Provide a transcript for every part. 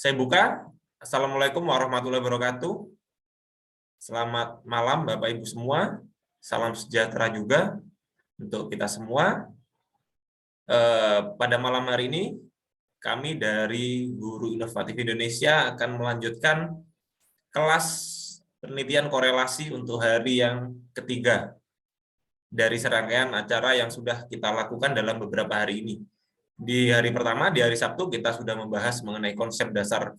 Saya buka. Assalamualaikum warahmatullahi wabarakatuh. Selamat malam Bapak Ibu semua. Salam sejahtera juga untuk kita semua. Pada malam hari ini, kami dari Guru Inovatif Indonesia akan melanjutkan kelas penelitian korelasi untuk hari yang ketiga dari serangkaian acara yang sudah kita lakukan dalam beberapa hari ini. Di hari pertama, di hari Sabtu, kita sudah membahas mengenai konsep dasar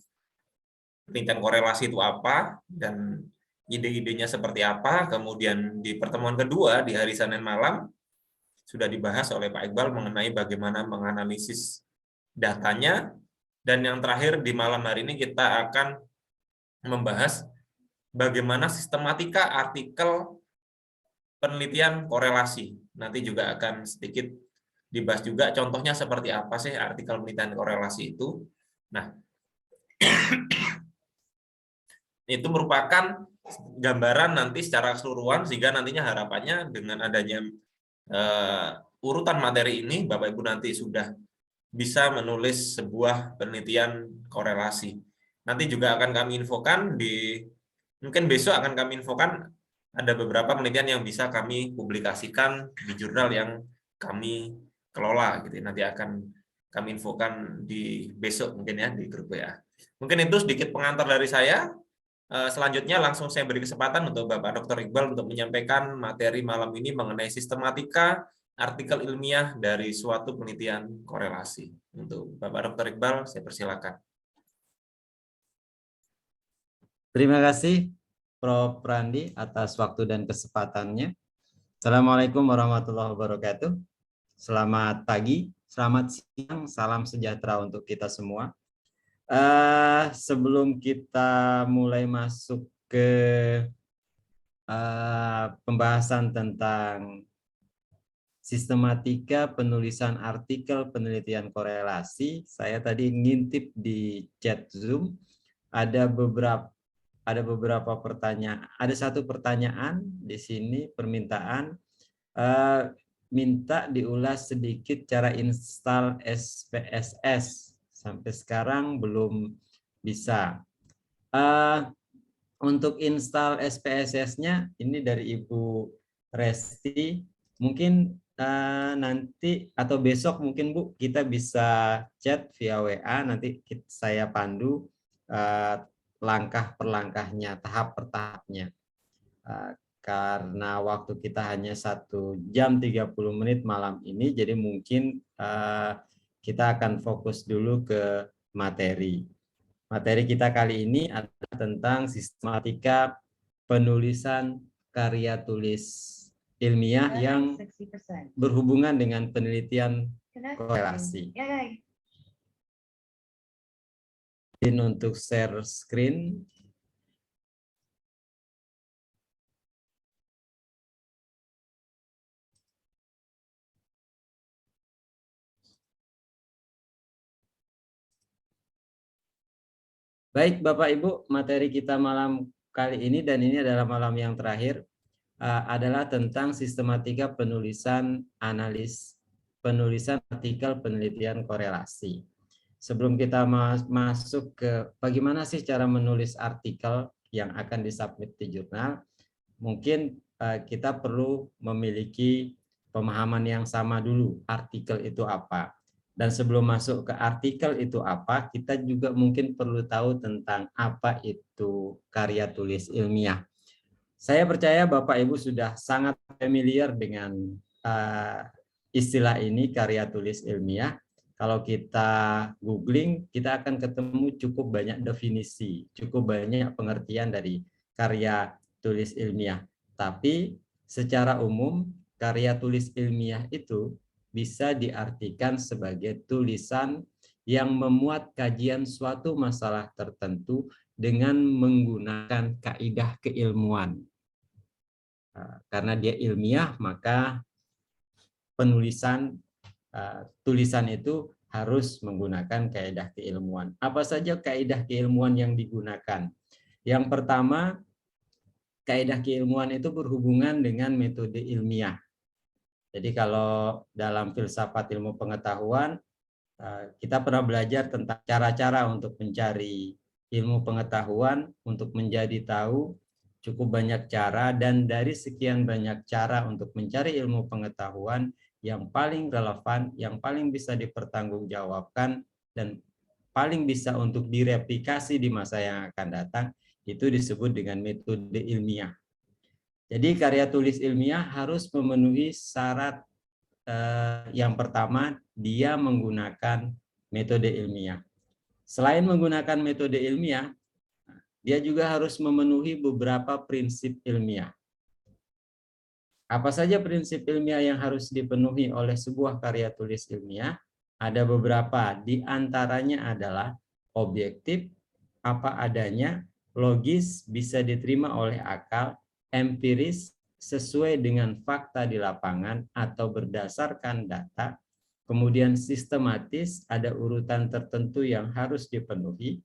penelitian korelasi itu apa, dan ide-idenya seperti apa. Kemudian di pertemuan kedua, di hari Senin malam, sudah dibahas oleh Pak Iqbal mengenai bagaimana menganalisis datanya. Dan yang terakhir, di malam hari ini kita akan membahas bagaimana sistematika artikel penelitian korelasi. Nanti juga akan sedikit dibahas juga contohnya seperti apa sih artikel penelitian korelasi itu. Nah, itu merupakan gambaran nanti secara keseluruhan, sehingga nantinya harapannya dengan adanya urutan materi ini, Bapak Ibu nanti sudah bisa menulis sebuah penelitian korelasi. Nanti juga akan kami infokan mungkin besok akan kami infokan ada beberapa penelitian yang bisa kami publikasikan di jurnal yang kami kelola gitu. Nanti akan kami infokan di besok mungkin ya di grup WA. Mungkin itu sedikit pengantar dari saya. Selanjutnya langsung saya beri kesempatan untuk Bapak Dr. Iqbal untuk menyampaikan materi malam ini mengenai sistematika artikel ilmiah dari suatu penelitian korelasi. Untuk Bapak Dr. Iqbal, saya persilakan. Terima kasih Prof. Randi atas waktu dan kesempatannya. Assalamualaikum warahmatullahi wabarakatuh. Selamat pagi, selamat siang, salam sejahtera untuk kita semua. Sebelum kita mulai masuk ke pembahasan tentang sistematika penulisan artikel penelitian korelasi, saya tadi ngintip di chat Zoom ada beberapa pertanyaan. Ada satu pertanyaan di sini, permintaan minta diulas sedikit cara install SPSS. Sampai sekarang belum bisa. Untuk install SPSS-nya ini dari Ibu Resti. Mungkin nanti atau besok mungkin Bu kita bisa chat via WA, nanti saya pandu langkah per langkahnya, tahap per tahapnya. Karena waktu kita hanya 1 jam 30 menit malam ini, jadi mungkin kita akan fokus dulu ke materi. Materi kita kali ini adalah tentang sistematika penulisan karya tulis ilmiah yang berhubungan dengan penelitian korelasi. Untuk share screen. Baik Bapak Ibu, materi kita malam kali ini, dan ini adalah malam yang terakhir, adalah tentang sistematika penulisan penulisan artikel penelitian korelasi. Sebelum kita masuk ke bagaimana sih cara menulis artikel yang akan disubmit di jurnal, mungkin kita perlu memiliki pemahaman yang sama dulu, artikel itu apa. Dan sebelum masuk ke artikel itu apa, kita juga mungkin perlu tahu tentang apa itu karya tulis ilmiah. Saya percaya Bapak Ibu sudah sangat familiar dengan istilah ini, karya tulis ilmiah. Kalau kita googling, kita akan ketemu cukup banyak definisi, cukup banyak pengertian dari karya tulis ilmiah. Tapi secara umum, karya tulis ilmiah itu bisa diartikan sebagai tulisan yang memuat kajian suatu masalah tertentu dengan menggunakan kaidah keilmuan. Karena dia ilmiah, maka tulisan itu harus menggunakan kaidah keilmuan. Apa saja kaidah keilmuan yang digunakan? Yang pertama, kaidah keilmuan itu berhubungan dengan metode ilmiah. Jadi kalau dalam filsafat ilmu pengetahuan, Kita pernah belajar tentang cara-cara untuk mencari ilmu pengetahuan, untuk menjadi tahu, cukup banyak cara, dan dari sekian banyak cara untuk mencari ilmu pengetahuan, yang paling relevan, yang paling bisa dipertanggungjawabkan, dan paling bisa untuk direplikasi di masa yang akan datang, itu disebut dengan metode ilmiah. Jadi karya tulis ilmiah harus memenuhi syarat yang pertama, dia menggunakan metode ilmiah. Selain menggunakan metode ilmiah, dia juga harus memenuhi beberapa prinsip ilmiah. Apa saja prinsip ilmiah yang harus dipenuhi oleh sebuah karya tulis ilmiah? Ada beberapa, di antaranya adalah objektif, apa adanya, logis, bisa diterima oleh akal, empiris, sesuai dengan fakta di lapangan atau berdasarkan data, kemudian sistematis, ada urutan tertentu yang harus dipenuhi.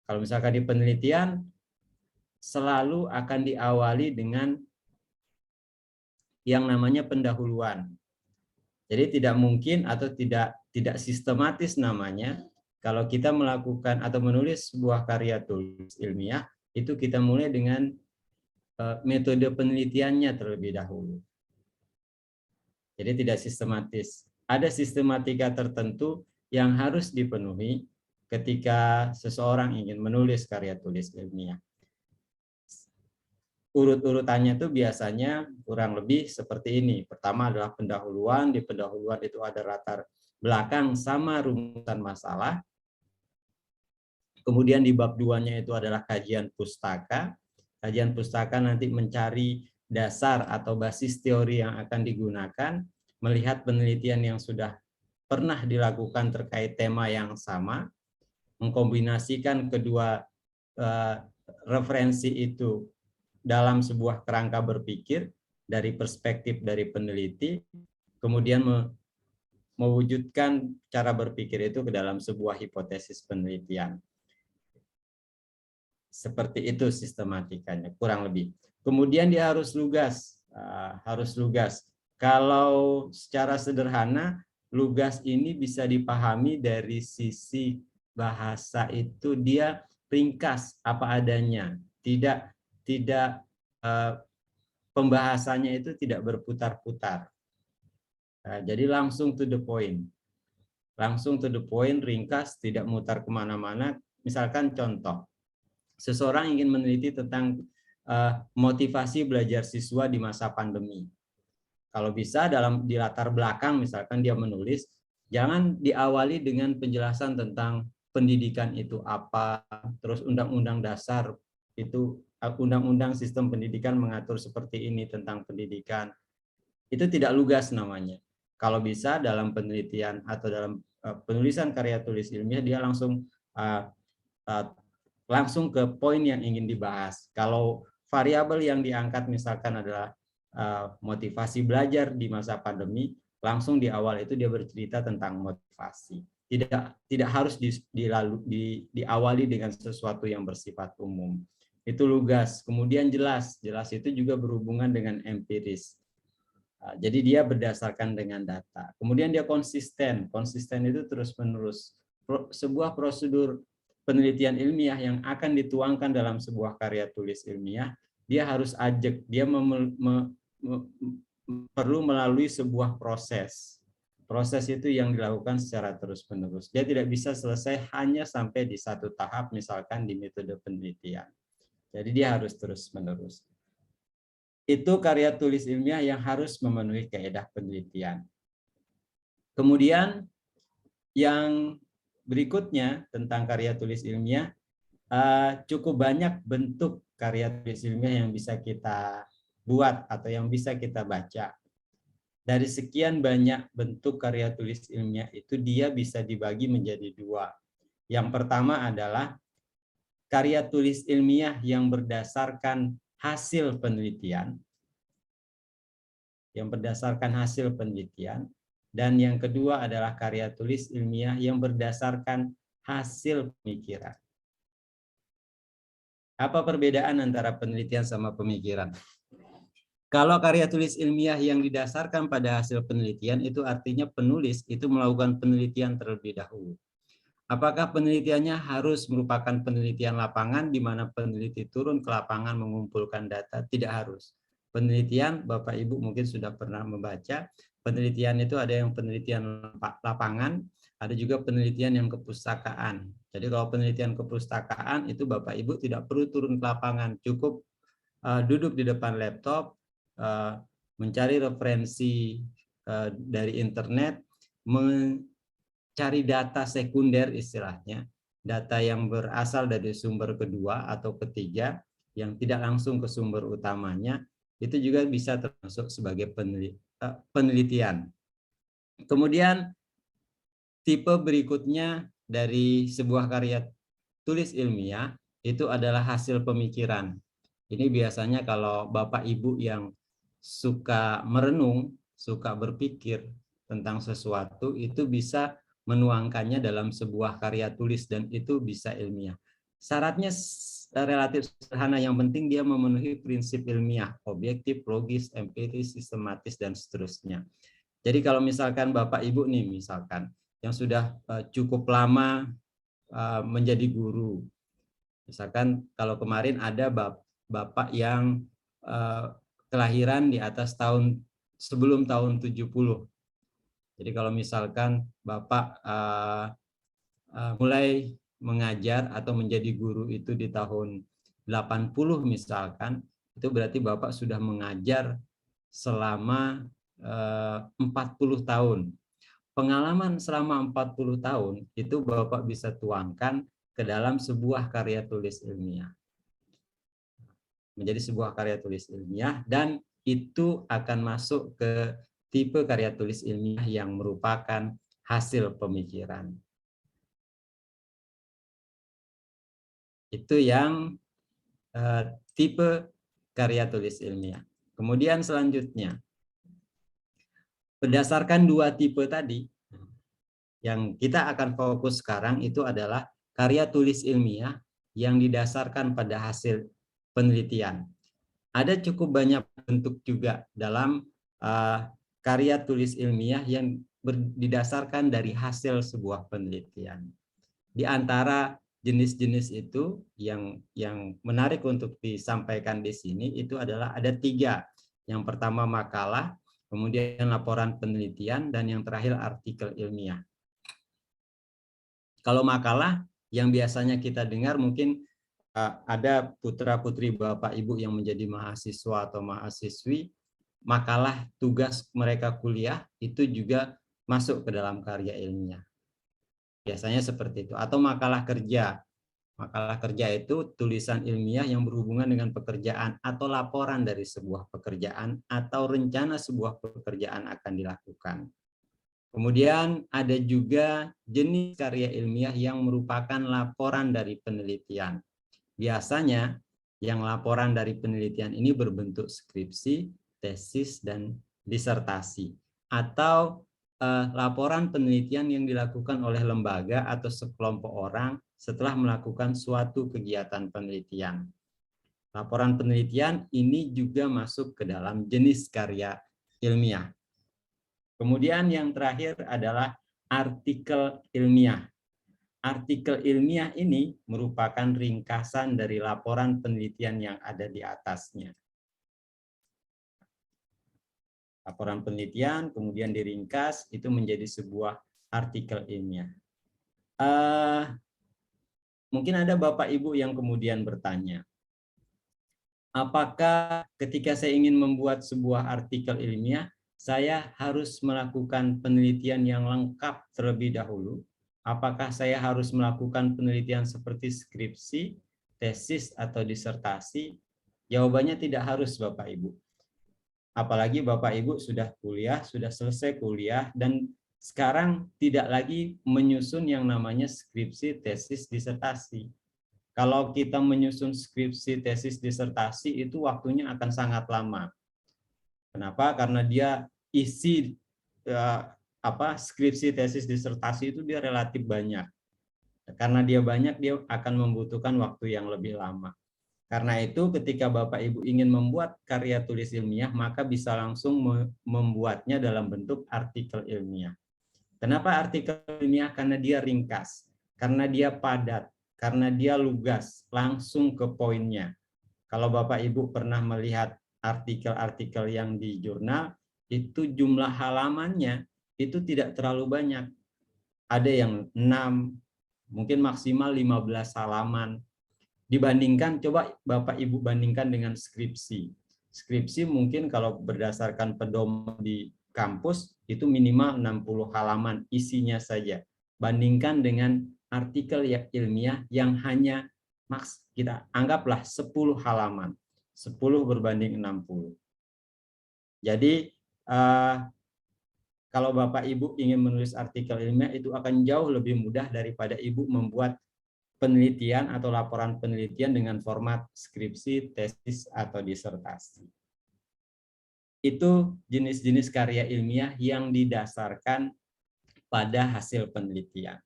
Kalau misalkan di penelitian, selalu akan diawali dengan yang namanya pendahuluan. Jadi tidak mungkin atau tidak sistematis namanya kalau kita melakukan atau menulis sebuah karya tulis ilmiah, itu kita mulai dengan metode penelitiannya terlebih dahulu. Jadi tidak sistematis. Ada sistematika tertentu yang harus dipenuhi ketika seseorang ingin menulis karya tulis ilmiah. Urut-urutannya itu biasanya kurang lebih seperti ini. Pertama adalah pendahuluan. Di pendahuluan itu ada latar belakang sama rumusan masalah. Kemudian di bab 2-nya itu adalah kajian pustaka. Kajian pustaka nanti mencari dasar atau basis teori yang akan digunakan, melihat penelitian yang sudah pernah dilakukan terkait tema yang sama, mengkombinasikan kedua referensi itu dalam sebuah kerangka berpikir dari perspektif dari peneliti, kemudian mewujudkan cara berpikir itu ke dalam sebuah hipotesis penelitian. Seperti itu sistematikanya, kurang lebih. Kemudian dia harus lugas, Kalau secara sederhana, lugas ini bisa dipahami dari sisi bahasa itu dia ringkas apa adanya, tidak pembahasannya itu tidak berputar-putar. Jadi langsung to the point. Langsung to the point, ringkas, tidak mutar kemana-mana. Misalkan contoh, seseorang ingin meneliti tentang motivasi belajar siswa di masa pandemi. Kalau bisa di latar belakang misalkan dia menulis, jangan diawali dengan penjelasan tentang pendidikan itu apa, terus undang-undang dasar itu, undang-undang sistem pendidikan mengatur seperti ini tentang pendidikan. Itu tidak lugas namanya. Kalau bisa dalam penelitian atau dalam penulisan karya tulis ilmiah, dia langsung ke poin yang ingin dibahas. Kalau variabel yang diangkat misalkan adalah motivasi belajar di masa pandemi, langsung di awal itu dia bercerita tentang motivasi. Tidak harus diawali dengan sesuatu yang bersifat umum. Itu lugas. Kemudian jelas itu juga berhubungan dengan empiris. Jadi dia berdasarkan dengan data. Kemudian dia konsisten itu terus-menerus. Sebuah prosedur penelitian ilmiah yang akan dituangkan dalam sebuah karya tulis ilmiah, dia harus ajak, dia perlu melalui sebuah proses. Proses itu yang dilakukan secara terus-menerus. Dia tidak bisa selesai hanya sampai di satu tahap, misalkan di metode penelitian. Jadi dia harus terus-menerus. Itu karya tulis ilmiah yang harus memenuhi kaedah penelitian. Kemudian yang berikutnya tentang karya tulis ilmiah, cukup banyak bentuk karya tulis ilmiah yang bisa kita buat atau yang bisa kita baca. Dari sekian banyak bentuk karya tulis ilmiah itu, dia bisa dibagi menjadi dua. Yang pertama adalah karya tulis ilmiah yang berdasarkan hasil penelitian. Dan yang kedua adalah karya tulis ilmiah yang berdasarkan hasil pemikiran. Apa perbedaan antara penelitian sama pemikiran? Kalau karya tulis ilmiah yang didasarkan pada hasil penelitian itu artinya penulis itu melakukan penelitian terlebih dahulu. Apakah penelitiannya harus merupakan penelitian lapangan di mana peneliti turun ke lapangan mengumpulkan data? Tidak harus. Penelitian, Bapak Ibu mungkin sudah pernah membaca, penelitian itu ada yang penelitian lapangan, ada juga penelitian yang kepustakaan. Jadi kalau penelitian kepustakaan itu Bapak Ibu tidak perlu turun ke lapangan, cukup duduk di depan laptop, mencari referensi dari internet, mencari data sekunder istilahnya, data yang berasal dari sumber kedua atau ketiga yang tidak langsung ke sumber utamanya, itu juga bisa termasuk sebagai penelitian. Kemudian tipe berikutnya dari sebuah karya tulis ilmiah itu adalah hasil pemikiran. Ini biasanya kalau Bapak Ibu yang suka merenung, suka berpikir tentang sesuatu, itu bisa menuangkannya dalam sebuah karya tulis dan itu bisa ilmiah. Syaratnya relatif sederhana, yang penting dia memenuhi prinsip ilmiah, objektif, logis, empiris, sistematis, dan seterusnya. Jadi kalau misalkan Bapak Ibu nih misalkan yang sudah cukup lama menjadi guru, misalkan kalau kemarin ada Bapak yang kelahiran di atas tahun sebelum tahun 70. Jadi kalau misalkan Bapak mulai mengajar atau menjadi guru itu di tahun 80 misalkan, itu berarti Bapak sudah mengajar selama 40 tahun. Pengalaman selama 40 tahun itu Bapak bisa tuangkan ke dalam sebuah karya tulis ilmiah. Menjadi sebuah karya tulis ilmiah, dan itu akan masuk ke tipe karya tulis ilmiah yang merupakan hasil pemikiran. Itu yang tipe karya tulis ilmiah. Kemudian selanjutnya, berdasarkan dua tipe tadi, yang kita akan fokus sekarang itu adalah karya tulis ilmiah yang didasarkan pada hasil penelitian. Ada cukup banyak bentuk juga dalam karya tulis ilmiah yang didasarkan dari hasil sebuah penelitian. Di antara jenis-jenis itu yang menarik untuk disampaikan di sini itu adalah ada 3. Yang pertama makalah, kemudian laporan penelitian, dan yang terakhir artikel ilmiah. Kalau makalah yang biasanya kita dengar mungkin ada putra-putri Bapak Ibu yang menjadi mahasiswa atau mahasiswi, makalah tugas mereka kuliah itu juga masuk ke dalam karya ilmiah. Biasanya seperti itu. Atau makalah kerja. Makalah kerja itu tulisan ilmiah yang berhubungan dengan pekerjaan atau laporan dari sebuah pekerjaan atau rencana sebuah pekerjaan akan dilakukan. Kemudian ada juga jenis karya ilmiah yang merupakan laporan dari penelitian. Biasanya yang laporan dari penelitian ini berbentuk skripsi, tesis, dan disertasi. Atau laporan penelitian yang dilakukan oleh lembaga atau sekelompok orang setelah melakukan suatu kegiatan penelitian. Laporan penelitian ini juga masuk ke dalam jenis karya ilmiah. Kemudian yang terakhir adalah artikel ilmiah. Artikel ilmiah ini merupakan ringkasan dari laporan penelitian yang ada di atasnya. Laporan penelitian kemudian diringkas, itu menjadi sebuah artikel ilmiah. Mungkin ada Bapak Ibu yang kemudian bertanya, apakah ketika saya ingin membuat sebuah artikel ilmiah, saya harus melakukan penelitian yang lengkap terlebih dahulu? Apakah saya harus melakukan penelitian seperti skripsi, tesis, atau disertasi? Jawabannya tidak harus, Bapak Ibu. Apalagi Bapak Ibu sudah kuliah, sudah selesai kuliah, dan sekarang tidak lagi menyusun yang namanya skripsi, tesis, disertasi. Kalau kita menyusun skripsi, tesis, disertasi itu waktunya akan sangat lama. Kenapa? Karena dia isi skripsi, tesis, disertasi itu dia relatif banyak. Karena dia banyak, dia akan membutuhkan waktu yang lebih lama. Karena itu ketika Bapak Ibu ingin membuat karya tulis ilmiah, maka bisa langsung membuatnya dalam bentuk artikel ilmiah. Kenapa artikel ilmiah? Karena dia ringkas, karena dia padat, karena dia lugas, langsung ke poinnya. Kalau Bapak Ibu pernah melihat artikel-artikel yang di jurnal, itu jumlah halamannya itu tidak terlalu banyak. Ada yang 6, mungkin maksimal 15 halaman. Dibandingkan, coba Bapak Ibu bandingkan dengan skripsi. Skripsi mungkin kalau berdasarkan pedoman di kampus itu minimal 60 halaman isinya saja. Bandingkan dengan artikel ilmiah yang hanya kita anggaplah 10 halaman. 10 berbanding 60. Jadi kalau Bapak Ibu ingin menulis artikel ilmiah itu akan jauh lebih mudah daripada Ibu membuat penelitian atau laporan penelitian dengan format skripsi, tesis, atau disertasi. Itu jenis-jenis karya ilmiah yang didasarkan pada hasil penelitian.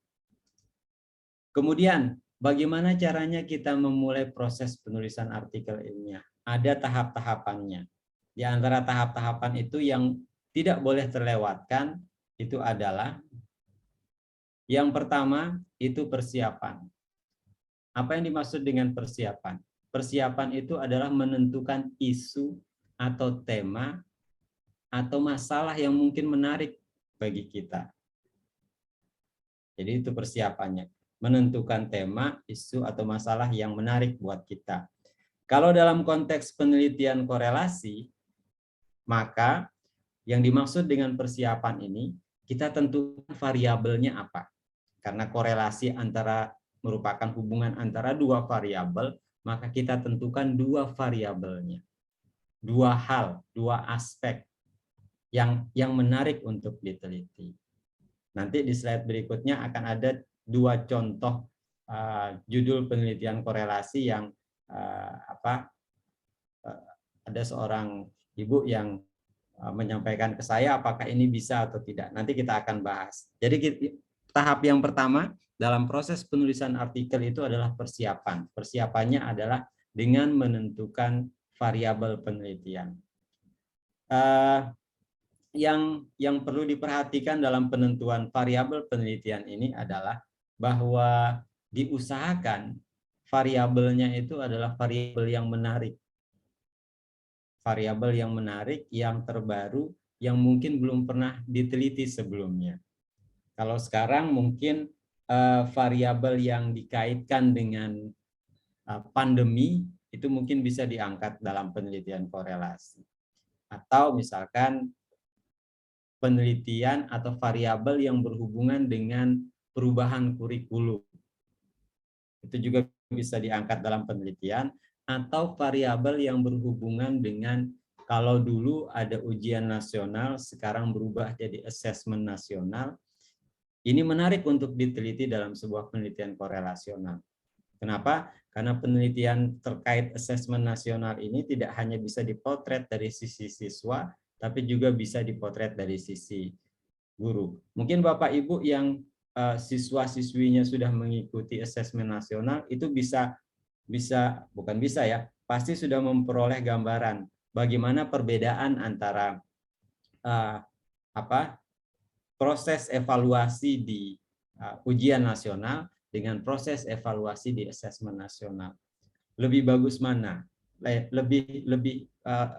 Kemudian, bagaimana caranya kita memulai proses penulisan artikel ilmiah? Ada tahap-tahapannya. Di antara tahap-tahapan itu yang tidak boleh terlewatkan, itu adalah yang pertama, itu persiapan. Apa yang dimaksud dengan persiapan? Persiapan itu adalah menentukan isu atau tema atau masalah yang mungkin menarik bagi kita. Jadi itu persiapannya. Menentukan tema, isu, atau masalah yang menarik buat kita. Kalau dalam konteks penelitian korelasi, maka yang dimaksud dengan persiapan ini, kita tentukan variabelnya apa. Karena korelasi merupakan hubungan antara dua variabel, maka kita tentukan dua variabelnya. Dua hal, dua aspek yang menarik untuk diteliti. Nanti di slide berikutnya akan ada dua contoh judul penelitian korelasi yang ada seorang ibu yang menyampaikan ke saya apakah ini bisa atau tidak. Nanti kita akan bahas. Jadi tahap yang pertama dalam proses penulisan artikel itu adalah persiapan. Persiapannya adalah dengan menentukan variabel penelitian. Yang perlu diperhatikan dalam penentuan variabel penelitian ini adalah bahwa diusahakan variabelnya itu adalah variabel yang menarik. Variabel yang menarik, yang terbaru, yang mungkin belum pernah diteliti sebelumnya. Kalau sekarang mungkin variabel yang dikaitkan dengan pandemi itu mungkin bisa diangkat dalam penelitian korelasi. Atau misalkan penelitian atau variabel yang berhubungan dengan perubahan kurikulum. Itu juga bisa diangkat dalam penelitian. Atau variabel yang berhubungan dengan kalau dulu ada ujian nasional, sekarang berubah jadi asesmen nasional. Ini menarik untuk diteliti dalam sebuah penelitian korelasional. Kenapa? Karena penelitian terkait asesmen nasional ini tidak hanya bisa dipotret dari sisi siswa, tapi juga bisa dipotret dari sisi guru. Mungkin Bapak Ibu yang siswa-siswinya sudah mengikuti asesmen nasional itu pasti sudah memperoleh gambaran bagaimana perbedaan antara proses evaluasi di ujian nasional dengan proses evaluasi di asesmen nasional. Lebih bagus mana? Lebih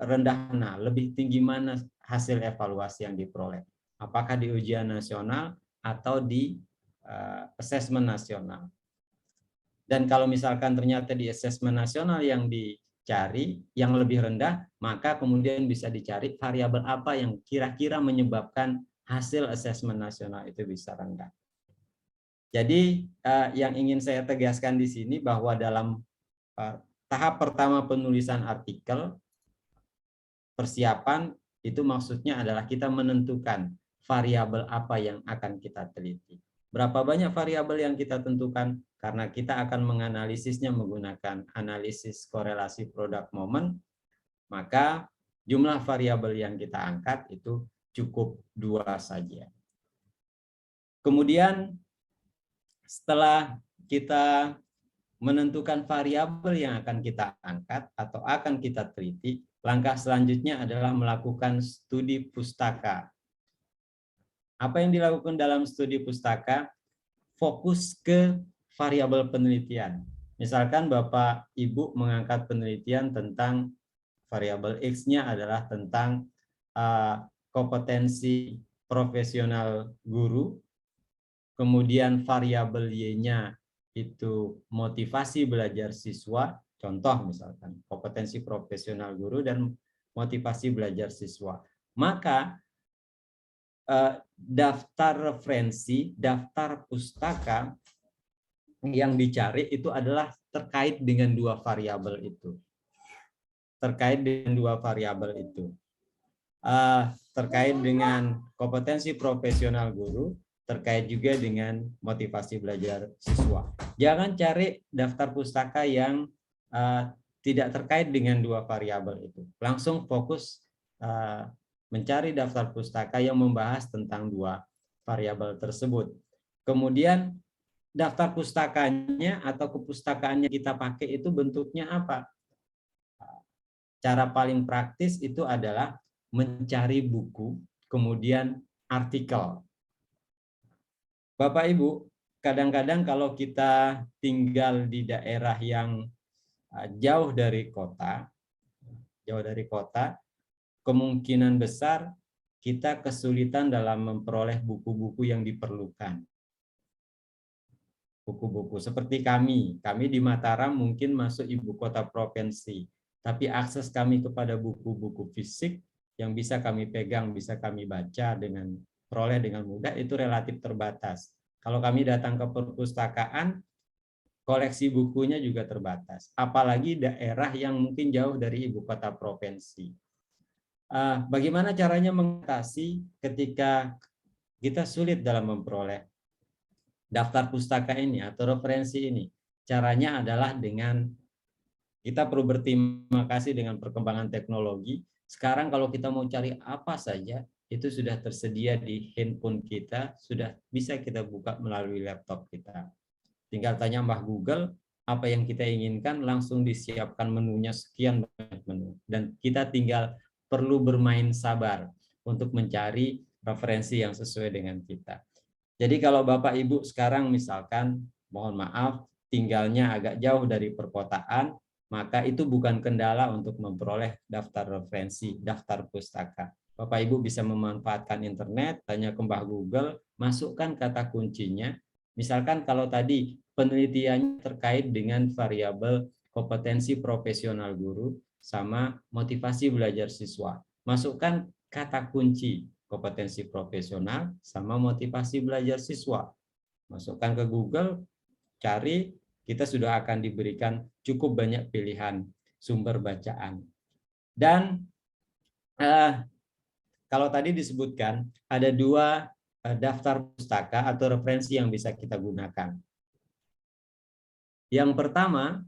rendah mana? Lebih tinggi mana hasil evaluasi yang diperoleh? Apakah di ujian nasional atau di asesmen nasional? Dan kalau misalkan ternyata di asesmen nasional yang dicari yang lebih rendah, maka kemudian bisa dicari variabel apa yang kira-kira menyebabkan hasil asesmen nasional itu bisa rendah. Jadi yang ingin saya tegaskan di sini bahwa dalam tahap pertama penulisan artikel, persiapan itu maksudnya adalah kita menentukan variabel apa yang akan kita teliti. Berapa banyak variabel yang kita tentukan? Karena kita akan menganalisisnya menggunakan analisis korelasi produk momen, maka jumlah variabel yang kita angkat itu cukup 2 saja. Kemudian setelah kita menentukan variabel yang akan kita angkat atau akan kita teliti, langkah selanjutnya adalah melakukan studi pustaka. Apa yang dilakukan dalam studi pustaka? Fokus ke variabel penelitian. Misalkan Bapak Ibu mengangkat penelitian tentang variabel X-nya adalah tentang kompetensi profesional guru, kemudian variabel Y-nya itu motivasi belajar siswa, contoh misalkan kompetensi profesional guru dan motivasi belajar siswa. Maka daftar referensi, daftar pustaka yang dicari itu adalah terkait dengan dua variabel itu. Terkait dengan dua variabel itu. Terkait dengan kompetensi profesional guru, terkait juga dengan motivasi belajar siswa. Jangan cari daftar pustaka yang tidak terkait dengan dua variabel itu. Langsung fokus mencari daftar pustaka yang membahas tentang dua variabel tersebut. Kemudian daftar pustakanya atau kepustakaannya kita pakai itu bentuknya apa? Cara paling praktis itu adalah mencari buku, kemudian artikel. Bapak Ibu, kadang-kadang kalau kita tinggal di daerah yang jauh dari kota, kemungkinan besar kita kesulitan dalam memperoleh buku-buku yang diperlukan. Buku-buku seperti kami di Mataram mungkin masuk ibu kota provinsi, tapi akses kami kepada buku-buku fisik yang bisa kami pegang, bisa kami baca dengan peroleh dengan mudah itu relatif terbatas. Kalau kami datang ke perpustakaan, koleksi bukunya juga terbatas. Apalagi daerah yang mungkin jauh dari ibu kota provinsi. Bagaimana caranya mengatasi ketika kita sulit dalam memperoleh daftar pustaka ini atau referensi ini? Caranya adalah dengan kita perlu berterima kasih dengan perkembangan teknologi. Sekarang kalau kita mau cari apa saja, itu sudah tersedia di handphone kita, sudah bisa kita buka melalui laptop kita. Tinggal tanya Mbah Google, apa yang kita inginkan, langsung disiapkan menunya, sekian banyak menu. Dan kita tinggal perlu bermain sabar untuk mencari referensi yang sesuai dengan kita. Jadi kalau Bapak Ibu sekarang misalkan, mohon maaf, tinggalnya agak jauh dari perkotaan, maka itu bukan kendala untuk memperoleh daftar referensi, daftar pustaka. Bapak Ibu bisa memanfaatkan internet, tanya ke Mbah Google, masukkan kata kuncinya. Misalkan kalau tadi penelitiannya terkait dengan variabel kompetensi profesional guru sama motivasi belajar siswa. Masukkan kata kunci kompetensi profesional sama motivasi belajar siswa. Masukkan ke Google, cari, kita sudah akan diberikan cukup banyak pilihan sumber bacaan. Dan kalau tadi disebutkan ada dua daftar pustaka atau referensi yang bisa kita gunakan. Yang pertama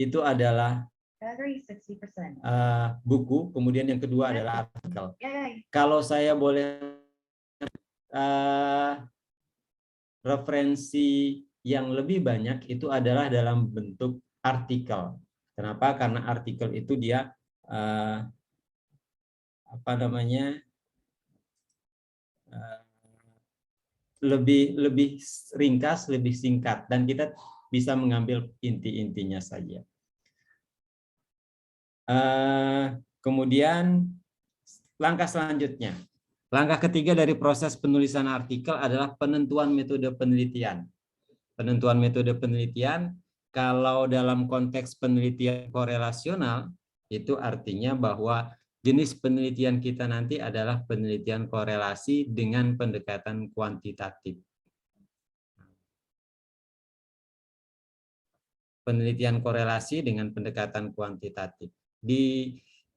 itu adalah buku, kemudian yang kedua adalah artikel. Kalau saya boleh referensi yang lebih banyak itu adalah dalam bentuk artikel. Kenapa? Karena artikel itu dia lebih ringkas, lebih singkat, dan kita bisa mengambil inti-intinya saja. Kemudian langkah selanjutnya, langkah ketiga dari proses penulisan artikel adalah penentuan metode penelitian. Penentuan metode penelitian, kalau dalam konteks penelitian korelasional, itu artinya bahwa jenis penelitian kita nanti adalah penelitian korelasi dengan pendekatan kuantitatif. Penelitian korelasi dengan pendekatan kuantitatif.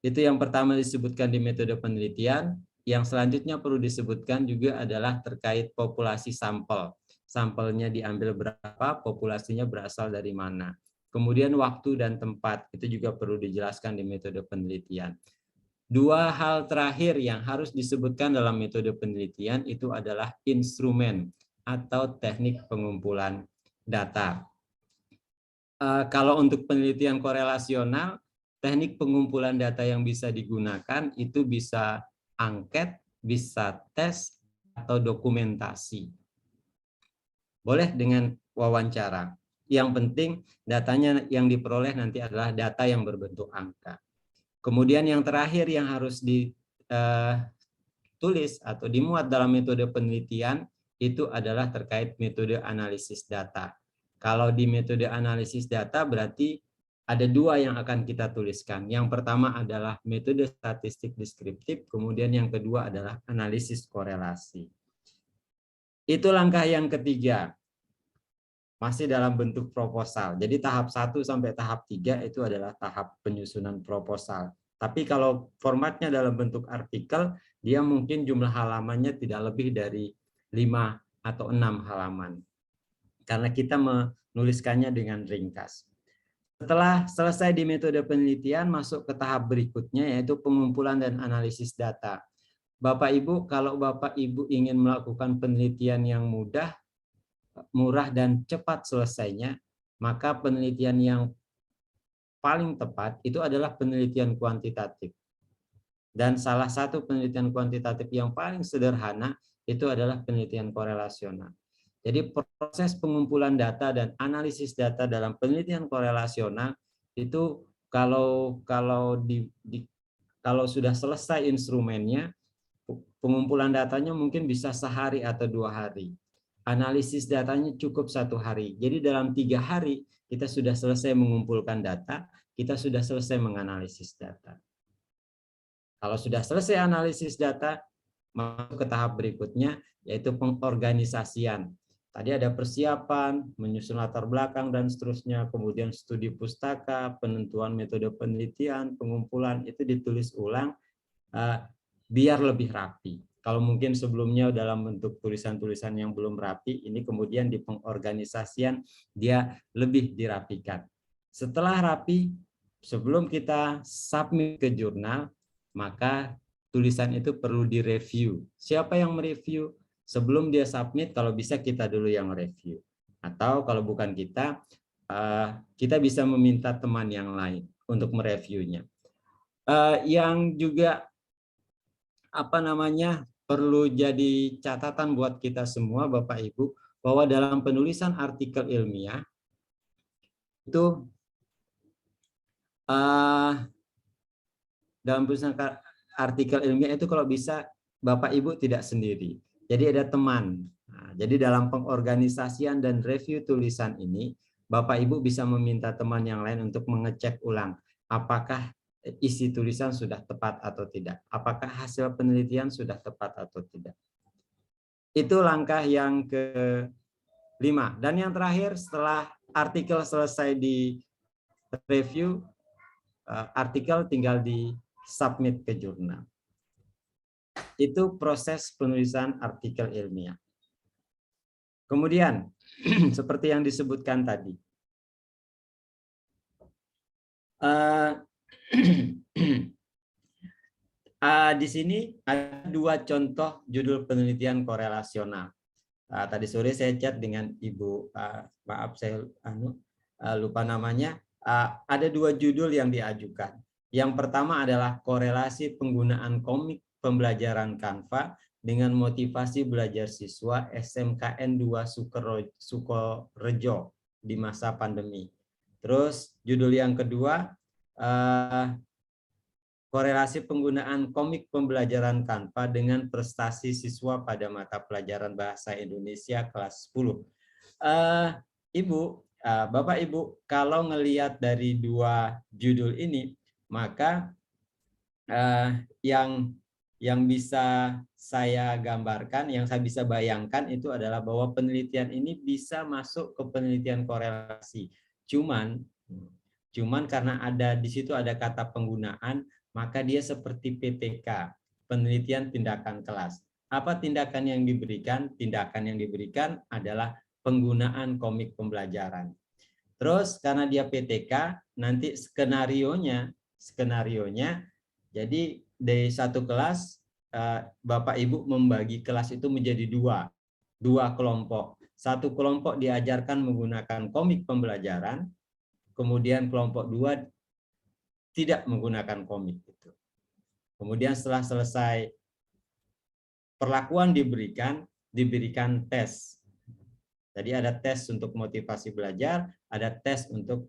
Itu yang pertama disebutkan di metode penelitian. Yang selanjutnya perlu disebutkan juga adalah terkait populasi sampel. Sampelnya diambil berapa, populasinya berasal dari mana. Kemudian waktu dan tempat, itu juga perlu dijelaskan di metode penelitian. Dua hal terakhir yang harus disebutkan dalam metode penelitian itu adalah instrumen atau teknik pengumpulan data. Kalau untuk penelitian korelasional, teknik pengumpulan data yang bisa digunakan itu bisa angket, bisa tes, atau dokumentasi. Boleh dengan wawancara. Yang penting datanya yang diperoleh nanti adalah data yang berbentuk angka. Kemudian yang terakhir yang harus ditulis atau dimuat dalam metode penelitian itu adalah terkait metode analisis data. Kalau di metode analisis data berarti ada dua yang akan kita tuliskan. Yang pertama adalah metode statistik deskriptif, kemudian yang kedua adalah analisis korelasi. Itu langkah yang ketiga. Masih dalam bentuk proposal. Jadi tahap 1 sampai tahap 3 itu adalah tahap penyusunan proposal. Tapi kalau formatnya dalam bentuk artikel, dia mungkin jumlah halamannya tidak lebih dari 5 atau 6 halaman. Karena kita menuliskannya dengan ringkas. Setelah selesai di metode penelitian, masuk ke tahap berikutnya, yaitu pengumpulan dan analisis data. Bapak Ibu, kalau Bapak Ibu ingin melakukan penelitian yang mudah, murah dan cepat selesainya, maka penelitian yang paling tepat itu adalah penelitian kuantitatif. Dan salah satu penelitian kuantitatif yang paling sederhana itu adalah penelitian korelasional. Jadi proses pengumpulan data dan analisis data dalam penelitian korelasional itu kalau sudah selesai instrumennya, pengumpulan datanya mungkin bisa sehari atau 2 hari. Analisis datanya cukup 1 hari. Jadi dalam 3 hari kita sudah selesai mengumpulkan data, kita sudah selesai menganalisis data. Kalau sudah selesai analisis data, masuk ke tahap berikutnya, yaitu pengorganisasian. Tadi ada persiapan, menyusun latar belakang, dan seterusnya. Kemudian studi pustaka, penentuan metode penelitian, pengumpulan, itu ditulis ulang biar lebih rapi. Kalau mungkin sebelumnya dalam bentuk tulisan-tulisan yang belum rapi, ini kemudian di pengorganisasian dia lebih dirapikan. Setelah rapi, sebelum kita submit ke jurnal, maka tulisan itu perlu direview. Siapa yang mereview? Sebelum dia submit, kalau bisa kita dulu yang review. Atau kalau bukan kita bisa meminta teman yang lain untuk mereviewnya. Yang juga perlu jadi catatan buat kita semua, Bapak Ibu, bahwa dalam penulisan artikel ilmiah itu dalam penulisan artikel ilmiah itu kalau bisa Bapak Ibu tidak sendiri. Jadi ada teman. Nah, jadi dalam pengorganisasian dan review tulisan ini, Bapak Ibu bisa meminta teman yang lain untuk mengecek ulang apakah isi tulisan sudah tepat atau tidak. Apakah hasil penelitian sudah tepat atau tidak. Itu langkah yang ke-5. Dan yang terakhir, setelah artikel selesai di review, artikel tinggal di submit ke jurnal. Itu proses penulisan artikel ilmiah. Kemudian, seperti yang disebutkan tadi, di sini ada 2 contoh judul penelitian korelasional. Tadi sore saya chat dengan Ibu, maaf saya lupa namanya. Ada 2 judul yang diajukan. Yang pertama adalah korelasi penggunaan komik pembelajaran Canva dengan motivasi belajar siswa SMKN 2 Sukorejo di masa pandemi. Terus judul yang kedua, korelasi penggunaan komik pembelajaran Canva dengan prestasi siswa pada mata pelajaran Bahasa Indonesia kelas 10. Ibu, Bapak Ibu, kalau ngelihat dari 2 judul ini, maka yang bisa saya gambarkan, yang saya bisa bayangkan itu adalah bahwa penelitian ini bisa masuk ke penelitian korelasi. Cuman karena ada di situ ada kata penggunaan, maka dia seperti PTK, penelitian tindakan kelas. Apa tindakan yang diberikan? Tindakan yang diberikan adalah penggunaan komik pembelajaran. Terus karena dia PTK, nanti skenarionya, jadi dari satu kelas, Bapak Ibu membagi kelas itu menjadi dua kelompok. Satu kelompok diajarkan menggunakan komik pembelajaran, kemudian kelompok 2 tidak menggunakan komik itu. Kemudian setelah selesai perlakuan diberikan tes. Jadi ada tes untuk motivasi belajar, ada tes untuk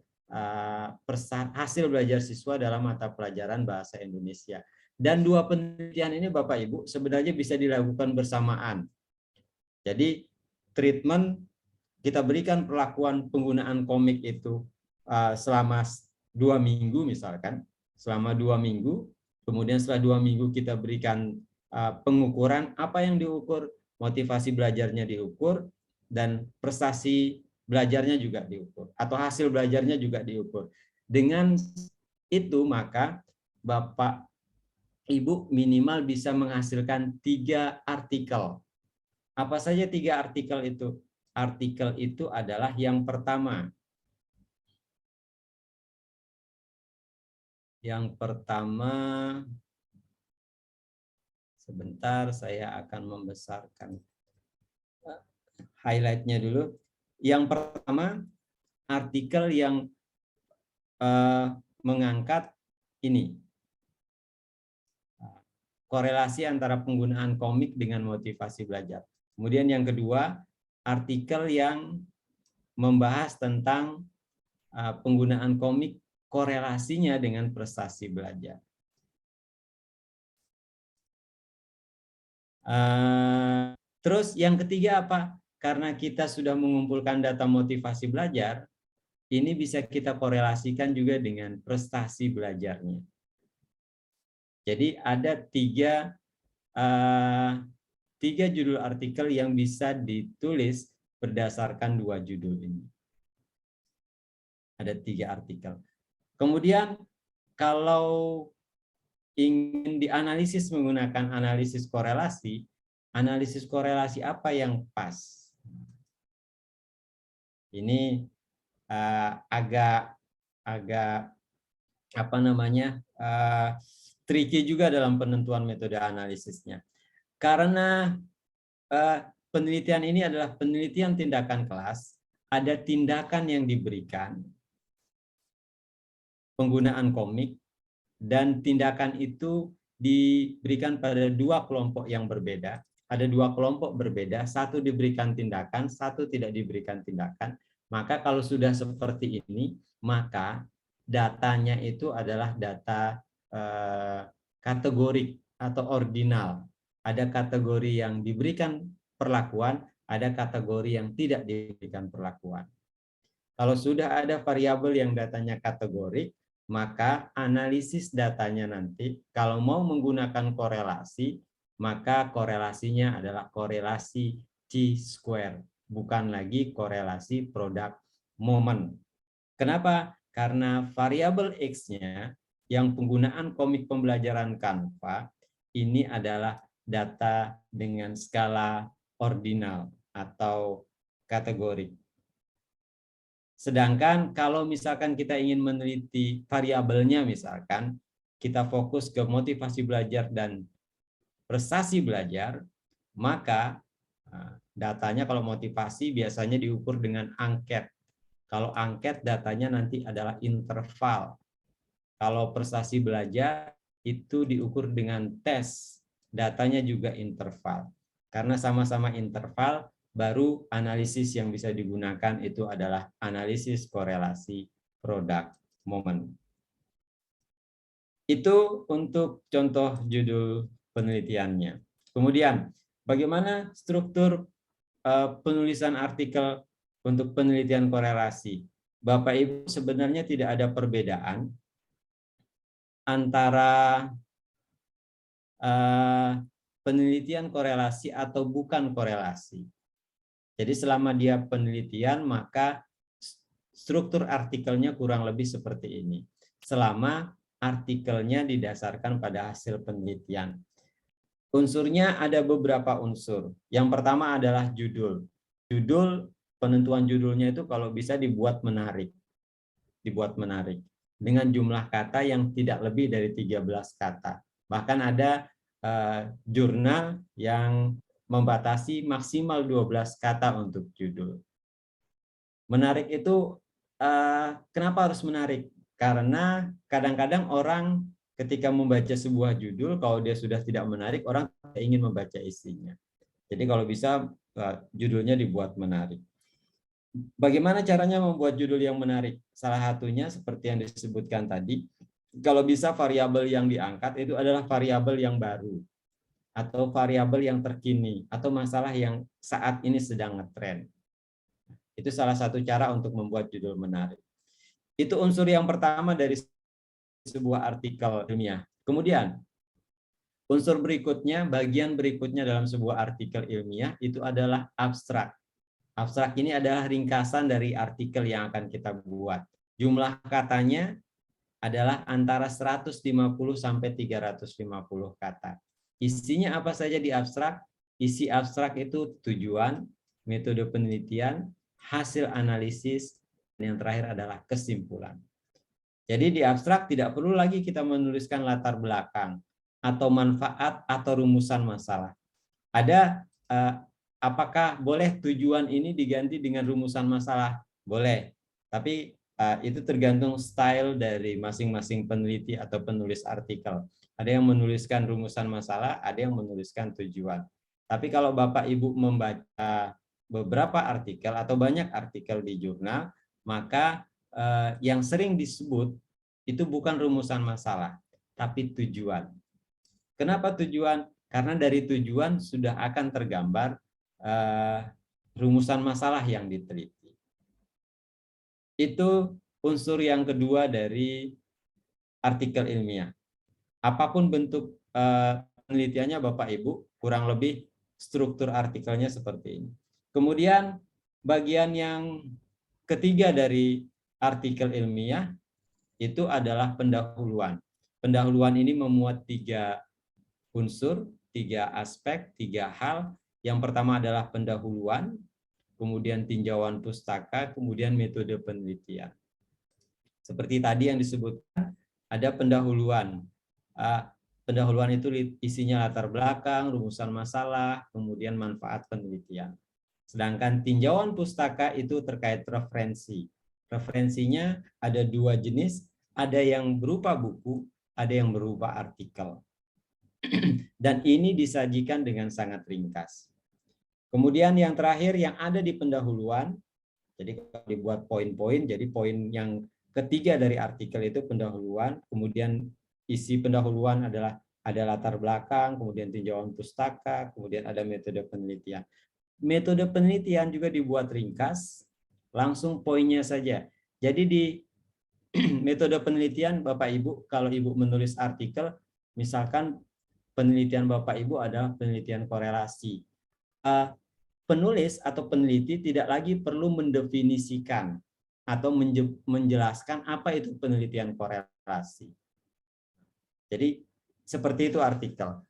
hasil belajar siswa dalam mata pelajaran bahasa Indonesia. Dan dua penelitian ini Bapak Ibu sebenarnya bisa dilakukan bersamaan. Jadi treatment kita berikan perlakuan penggunaan komik itu selama 2 minggu misalkan, selama 2 minggu, kemudian setelah 2 minggu kita berikan pengukuran apa yang diukur, motivasi belajarnya diukur, dan prestasi belajarnya juga diukur, atau hasil belajarnya juga diukur. Dengan itu maka Bapak Ibu minimal bisa menghasilkan 3 artikel. Apa saja 3 artikel itu? Artikel itu adalah yang pertama. Yang pertama, sebentar saya akan membesarkan highlight-nya dulu. Yang pertama, artikel yang mengangkat ini. Korelasi antara penggunaan komik dengan motivasi belajar. Kemudian yang kedua, artikel yang membahas tentang penggunaan komik, korelasinya dengan prestasi belajar. Terus yang ketiga apa? Karena kita sudah mengumpulkan data motivasi belajar, ini bisa kita korelasikan juga dengan prestasi belajarnya. Jadi ada 3 judul artikel yang bisa ditulis berdasarkan 2 judul ini. Ada 3 artikel. Kemudian kalau ingin dianalisis menggunakan analisis korelasi apa yang pas? Ini agak apa namanya tricky juga dalam penentuan metode analisisnya. Karena penelitian ini adalah penelitian tindakan kelas, ada tindakan yang diberikan, penggunaan komik, dan tindakan itu diberikan pada 2 kelompok yang berbeda. Ada 2 kelompok berbeda, satu diberikan tindakan, satu tidak diberikan tindakan. Maka kalau sudah seperti ini, maka datanya itu adalah data kategorik atau ordinal. Ada kategori yang diberikan perlakuan, ada kategori yang tidak diberikan perlakuan. Kalau sudah ada variabel yang datanya kategorik, maka analisis datanya nanti kalau mau menggunakan korelasi, maka korelasinya adalah korelasi chi-square, bukan lagi korelasi produk moment. Kenapa? Karena variabel X-nya yang penggunaan komik pembelajaran Canva ini adalah data dengan skala ordinal atau kategorik. Sedangkan kalau misalkan kita ingin meneliti variabelnya, misalkan kita fokus ke motivasi belajar dan prestasi belajar, maka datanya kalau motivasi biasanya diukur dengan angket. Kalau angket datanya nanti adalah interval. Kalau prestasi belajar itu diukur dengan tes, datanya juga interval. Karena sama-sama interval, baru analisis yang bisa digunakan itu adalah analisis korelasi produk moment. Itu untuk contoh judul penelitiannya. Kemudian, bagaimana struktur penulisan artikel untuk penelitian korelasi? Bapak Ibu, sebenarnya tidak ada perbedaan antara penelitian korelasi atau bukan korelasi. Jadi selama dia penelitian, maka struktur artikelnya kurang lebih seperti ini. Selama artikelnya didasarkan pada hasil penelitian. Unsurnya ada beberapa unsur. Yang pertama adalah judul. Judul, penentuan judulnya itu kalau bisa dibuat menarik. Dibuat menarik. Dengan jumlah kata yang tidak lebih dari 13 kata. Bahkan ada jurnal yang membatasi maksimal 12 kata untuk judul. Menarik itu Kenapa harus menarik? Karena kadang-kadang orang ketika membaca sebuah judul, kalau dia sudah tidak menarik, orang tidak ingin membaca isinya. Jadi kalau bisa judulnya dibuat menarik. Bagaimana caranya membuat judul yang menarik? Salah satunya seperti yang disebutkan tadi, kalau bisa variabel yang diangkat itu adalah variabel yang baru atau variabel yang terkini atau masalah yang saat ini sedang ngetren. Itu salah satu cara untuk membuat judul menarik. Itu unsur yang pertama dari sebuah artikel ilmiah. Kemudian, unsur berikutnya, bagian berikutnya dalam sebuah artikel ilmiah itu adalah abstrak. Abstrak ini adalah ringkasan dari artikel yang akan kita buat. Jumlah katanya adalah antara 150 sampai 350 kata. Isinya apa saja di abstrak? Isi abstrak itu tujuan, metode penelitian, hasil analisis, dan yang terakhir adalah kesimpulan. Jadi di abstrak tidak perlu lagi kita menuliskan latar belakang atau manfaat atau rumusan masalah. Ada apakah boleh tujuan ini diganti dengan rumusan masalah? Boleh. Tapi itu tergantung style dari masing-masing peneliti atau penulis artikel. Ada yang menuliskan rumusan masalah, ada yang menuliskan tujuan. Tapi kalau Bapak Ibu membaca beberapa artikel atau banyak artikel di jurnal, maka yang sering disebut itu bukan rumusan masalah, tapi tujuan. Kenapa tujuan? Karena dari tujuan sudah akan tergambar rumusan masalah yang diteliti. Itu unsur yang kedua dari artikel ilmiah. Apapun bentuk penelitiannya Bapak Ibu, kurang lebih struktur artikelnya seperti ini. Kemudian bagian yang ketiga dari artikel ilmiah itu adalah pendahuluan. Pendahuluan ini memuat 3 unsur, 3 aspek, 3 hal. Yang pertama adalah pendahuluan, kemudian tinjauan pustaka, kemudian metode penelitian. Seperti tadi yang disebutkan, ada pendahuluan. Pendahuluan itu isinya latar belakang, rumusan masalah, kemudian manfaat penelitian. Sedangkan tinjauan pustaka itu terkait referensi. Referensinya ada 2 jenis, ada yang berupa buku, ada yang berupa artikel. Dan ini disajikan dengan sangat ringkas. Kemudian yang terakhir yang ada di pendahuluan, jadi kalau dibuat poin-poin, jadi poin yang ketiga dari artikel itu pendahuluan, kemudian isi pendahuluan adalah ada latar belakang, kemudian tinjauan pustaka, kemudian ada metode penelitian. Metode penelitian juga dibuat ringkas, langsung poinnya saja. Jadi di metode penelitian Bapak Ibu, kalau Ibu menulis artikel, misalkan penelitian Bapak Ibu adalah penelitian korelasi. Penulis atau peneliti tidak lagi perlu mendefinisikan atau menjelaskan apa itu penelitian korelasi. Jadi seperti itu artikel.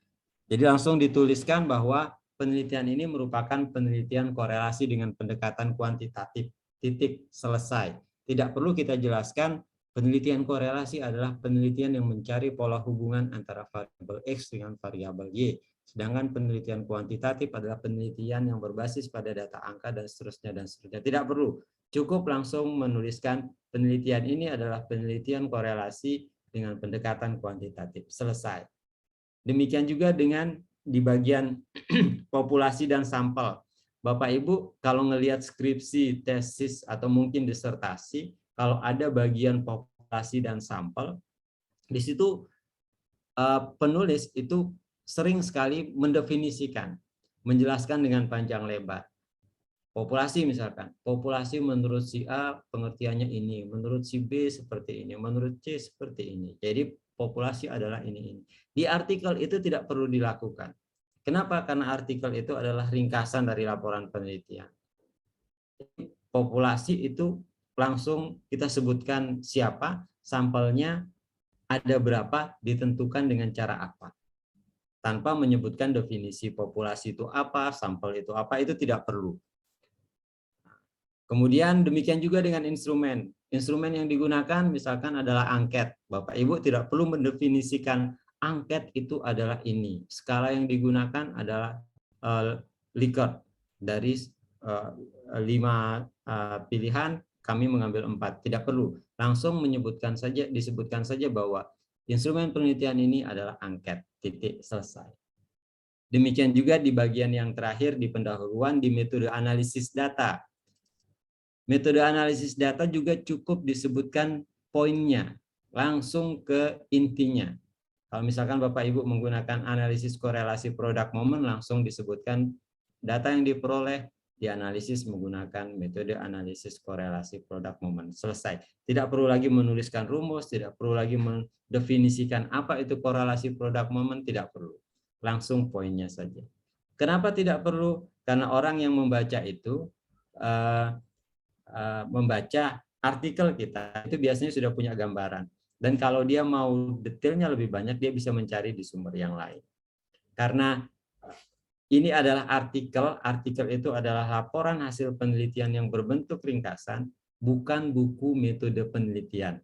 Jadi langsung dituliskan bahwa penelitian ini merupakan penelitian korelasi dengan pendekatan kuantitatif. Titik, selesai. Tidak perlu kita jelaskan penelitian korelasi adalah penelitian yang mencari pola hubungan antara variabel X dengan variabel Y. Sedangkan penelitian kuantitatif adalah penelitian yang berbasis pada data angka dan seterusnya dan seterusnya. Tidak perlu, cukup langsung menuliskan penelitian ini adalah penelitian korelasi dengan pendekatan kuantitatif. Selesai. Demikian juga dengan di bagian populasi dan sampel. Bapak Ibu kalau ngelihat skripsi, tesis atau mungkin disertasi, kalau ada bagian populasi dan sampel, di situ penulis itu sering sekali mendefinisikan, menjelaskan dengan panjang lebar. Populasi misalkan, populasi menurut si A pengertiannya ini, menurut si B seperti ini, menurut C seperti ini. Jadi populasi adalah ini. Di artikel itu tidak perlu dilakukan. Kenapa? Karena artikel itu adalah ringkasan dari laporan penelitian. Populasi itu langsung kita sebutkan siapa, sampelnya ada berapa, ditentukan dengan cara apa. Tanpa menyebutkan definisi populasi itu apa, sampel itu apa, itu tidak perlu. Kemudian demikian juga dengan instrumen. Instrumen yang digunakan misalkan adalah angket. Bapak Ibu tidak perlu mendefinisikan angket itu adalah ini. Skala yang digunakan adalah Likert dari 5 pilihan, kami mengambil 4. Tidak perlu, langsung disebutkan saja bahwa instrumen penelitian ini adalah angket, titik, selesai. Demikian juga di bagian yang terakhir di pendahuluan di metode analisis data. Metode analisis data juga cukup disebutkan poinnya, langsung ke intinya. Kalau misalkan Bapak Ibu menggunakan analisis korelasi produk momen, langsung disebutkan data yang diperoleh dianalisis menggunakan metode analisis korelasi produk momen. Selesai. Tidak perlu lagi menuliskan rumus, tidak perlu lagi mendefinisikan apa itu korelasi produk momen, tidak perlu. Langsung poinnya saja. Kenapa tidak perlu? Karena orang yang membaca itu membaca artikel kita itu biasanya sudah punya gambaran. Dan kalau dia mau detailnya lebih banyak, dia bisa mencari di sumber yang lain. Karena ini adalah artikel itu adalah laporan hasil penelitian yang berbentuk ringkasan, bukan buku metode penelitian.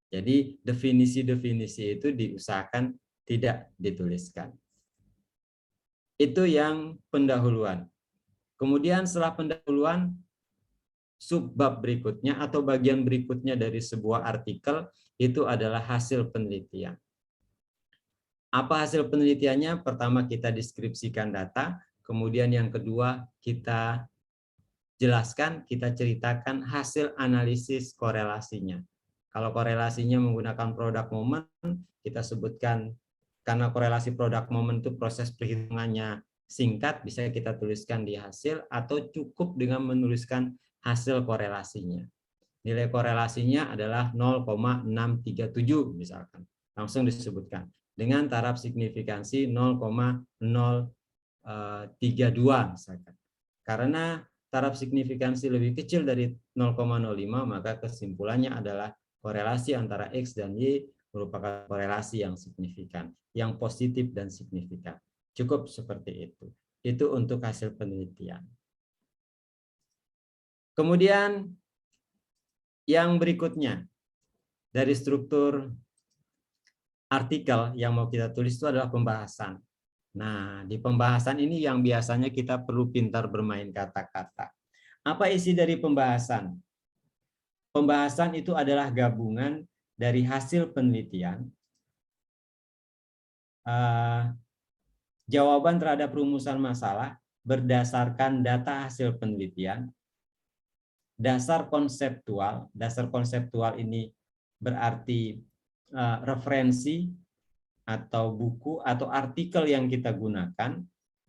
Jadi definisi-definisi itu diusahakan tidak dituliskan. Itu yang pendahuluan. Kemudian setelah pendahuluan, subbab berikutnya atau bagian berikutnya dari sebuah artikel itu adalah hasil penelitian. Apa hasil penelitiannya? Pertama kita deskripsikan data, kemudian yang kedua kita jelaskan, kita ceritakan hasil analisis korelasinya. Kalau korelasinya menggunakan produk momen, kita sebutkan karena korelasi produk momen itu proses perhitungannya singkat, bisa kita tuliskan di hasil atau cukup dengan menuliskan hasil korelasinya. Nilai korelasinya adalah 0,637 misalkan. Langsung disebutkan. Dengan taraf signifikansi 0,032 misalkan. Karena taraf signifikansi lebih kecil dari 0,05, maka kesimpulannya adalah korelasi antara X dan Y merupakan korelasi yang signifikan, yang positif dan signifikan. Cukup seperti itu. Itu untuk hasil penelitian. Kemudian yang berikutnya dari struktur artikel yang mau kita tulis itu adalah pembahasan. Nah, di pembahasan ini yang biasanya kita perlu pintar bermain kata-kata. Apa isi dari pembahasan? Pembahasan itu adalah gabungan dari hasil penelitian, jawaban terhadap rumusan masalah berdasarkan data hasil penelitian, dasar konseptual ini berarti referensi atau buku atau artikel yang kita gunakan,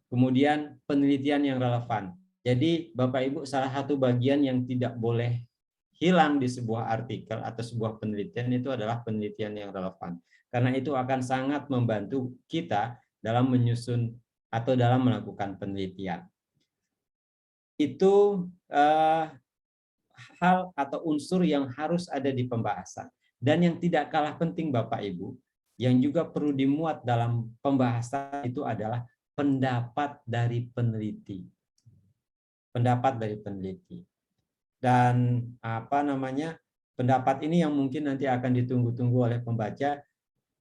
kemudian penelitian yang relevan. Jadi Bapak Ibu, salah satu bagian yang tidak boleh hilang di sebuah artikel atau sebuah penelitian itu adalah penelitian yang relevan. Karena itu akan sangat membantu kita dalam menyusun atau dalam melakukan penelitian. Itu hal atau unsur yang harus ada di pembahasan. Dan yang tidak kalah penting Bapak Ibu, yang juga perlu dimuat dalam pembahasan itu adalah pendapat dari peneliti. Pendapat dari peneliti. Dan pendapat ini yang mungkin nanti akan ditunggu-tunggu oleh pembaca.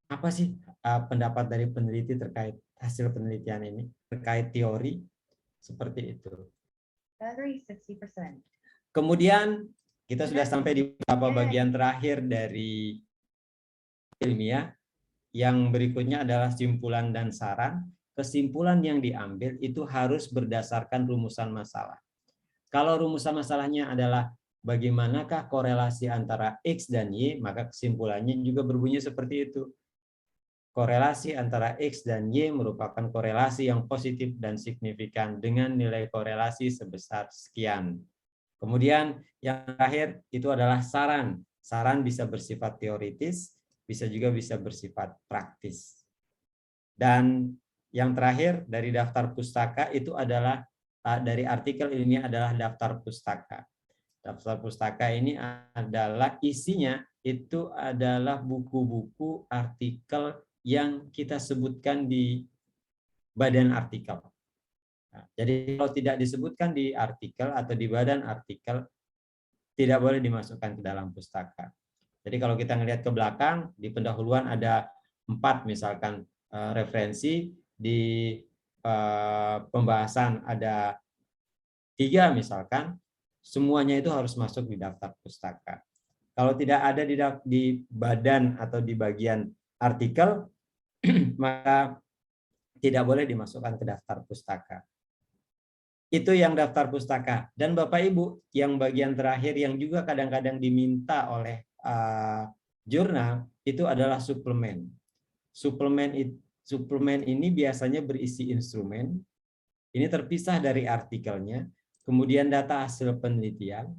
Apa sih pendapat dari peneliti terkait hasil penelitian ini? Terkait teori, seperti itu. 60%. Kemudian kita sudah sampai di beberapa bagian terakhir dari ilmiah. Yang berikutnya adalah simpulan dan saran. Kesimpulan yang diambil itu harus berdasarkan rumusan masalah. Kalau rumusan masalahnya adalah bagaimanakah korelasi antara X dan Y, maka kesimpulannya juga berbunyi seperti itu. Korelasi antara X dan Y merupakan korelasi yang positif dan signifikan dengan nilai korelasi sebesar sekian. Kemudian yang terakhir itu adalah saran. Saran bisa bersifat teoritis, bisa juga bisa bersifat praktis. Dan yang terakhir dari daftar pustaka itu adalah dari artikel ilmiah adalah daftar pustaka. Daftar pustaka ini adalah isinya itu adalah buku-buku artikel yang kita sebutkan di badan artikel. Nah, jadi kalau tidak disebutkan di artikel atau di badan artikel, tidak boleh dimasukkan ke dalam pustaka. Jadi kalau kita ngelihat ke belakang, di pendahuluan ada 4 misalkan referensi, di pembahasan ada 3 misalkan, semuanya itu harus masuk di daftar pustaka. Kalau tidak ada di badan atau di bagian artikel, maka tidak boleh dimasukkan ke daftar pustaka. Itu yang daftar pustaka. Dan Bapak Ibu, yang bagian terakhir yang juga kadang-kadang diminta oleh jurnal itu adalah suplemen. Suplemen ini biasanya berisi instrumen. Ini terpisah dari artikelnya, kemudian data hasil penelitian,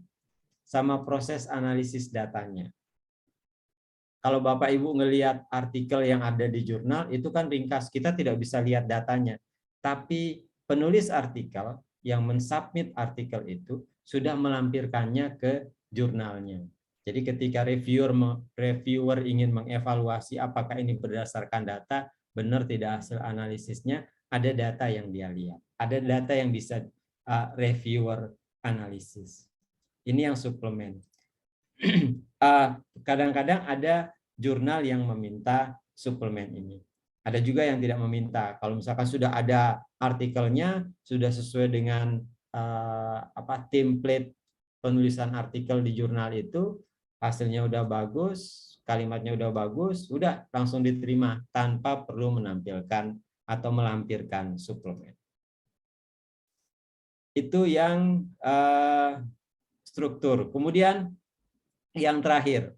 sama proses analisis datanya. Kalau Bapak Ibu ngelihat artikel yang ada di jurnal, itu kan ringkas, kita tidak bisa lihat datanya. Tapi penulis artikel yang mensubmit artikel itu sudah melampirkannya ke jurnalnya. Jadi ketika reviewer ingin mengevaluasi apakah ini berdasarkan data, benar tidak hasil analisisnya, ada data yang dia lihat. Ada data yang bisa reviewer analisis. Ini yang suplemen. Kadang-kadang ada jurnal yang meminta suplemen ini. Ada juga yang tidak meminta. Kalau misalkan sudah ada artikelnya, sudah sesuai dengan template penulisan artikel di jurnal itu, hasilnya udah bagus, kalimatnya udah bagus, udah langsung diterima tanpa perlu menampilkan atau melampirkan suplemen. Itu yang struktur. Kemudian yang terakhir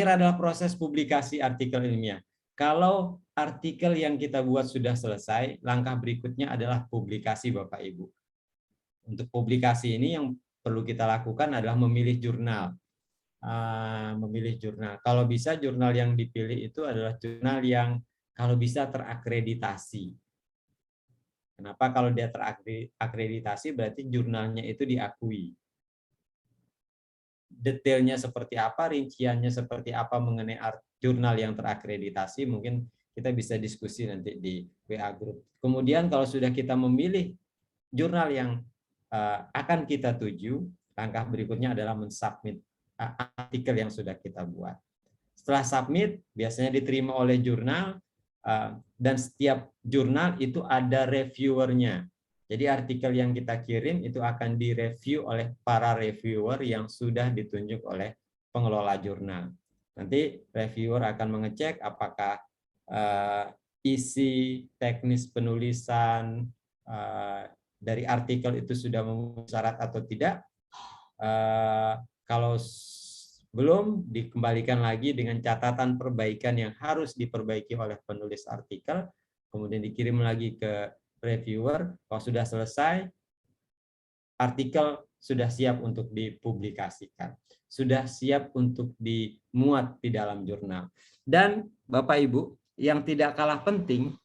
adalah proses publikasi artikel ilmiah. Kalau artikel yang kita buat sudah selesai, langkah berikutnya adalah publikasi, Bapak Ibu. Untuk publikasi ini yang perlu kita lakukan adalah memilih jurnal. Kalau bisa jurnal yang dipilih itu adalah jurnal yang kalau bisa terakreditasi. Kenapa? Kalau dia terakreditasi berarti jurnalnya itu diakui. Detailnya seperti apa, rinciannya seperti apa mengenai jurnal yang terakreditasi, mungkin kita bisa diskusi nanti di WA Group. Kemudian kalau sudah kita memilih jurnal yang akan kita tuju, langkah berikutnya adalah mensubmit artikel yang sudah kita buat. Setelah submit, biasanya diterima oleh jurnal, dan setiap jurnal itu ada reviewernya. Jadi artikel yang kita kirim itu akan direview oleh para reviewer yang sudah ditunjuk oleh pengelola jurnal. Nanti reviewer akan mengecek apakah isi teknis penulisan dari artikel itu sudah memenuhi syarat atau tidak. Kalau belum, dikembalikan lagi dengan catatan perbaikan yang harus diperbaiki oleh penulis artikel, kemudian dikirim lagi ke reviewer. Kalau sudah selesai, artikel sudah siap untuk dipublikasikan, sudah siap untuk dimuat di dalam jurnal. Dan Bapak Ibu, yang tidak kalah penting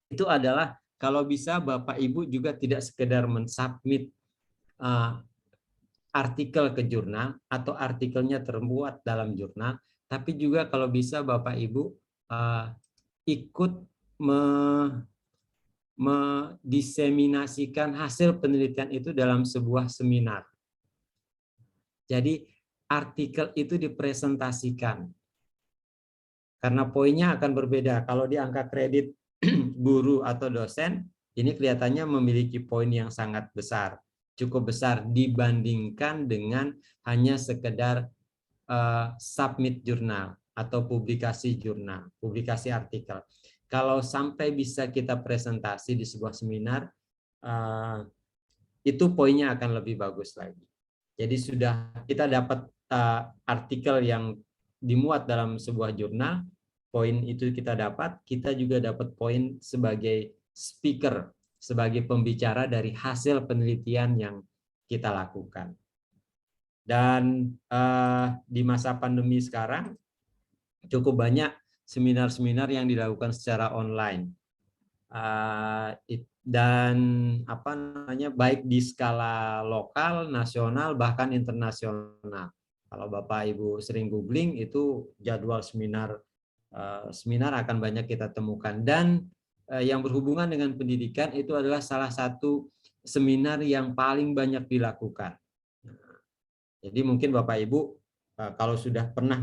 itu adalah kalau bisa Bapak Ibu juga tidak sekedar mensubmit artikel ke jurnal atau artikelnya terbuat dalam jurnal, tapi juga kalau bisa Bapak Ibu ikut mendiseminasikan hasil penelitian itu dalam sebuah seminar. Jadi artikel itu dipresentasikan. Karena poinnya akan berbeda. Kalau di angka kredit guru atau dosen, ini kelihatannya memiliki poin yang sangat besar. Cukup besar dibandingkan dengan hanya sekedar submit jurnal atau publikasi jurnal, publikasi artikel. Kalau sampai bisa kita presentasi di sebuah seminar, itu poinnya akan lebih bagus lagi. Jadi sudah kita dapat artikel yang dimuat dalam sebuah jurnal, poin itu kita dapat, kita juga dapat poin sebagai speaker, sebagai pembicara dari hasil penelitian yang kita lakukan. Dan di masa pandemi sekarang cukup banyak seminar-seminar yang dilakukan secara online, dan baik di skala lokal, nasional, bahkan internasional. Kalau Bapak Ibu sering googling itu jadwal seminar akan banyak kita temukan. Dan yang berhubungan dengan pendidikan itu adalah salah satu seminar yang paling banyak dilakukan. Jadi mungkin Bapak Ibu kalau sudah pernah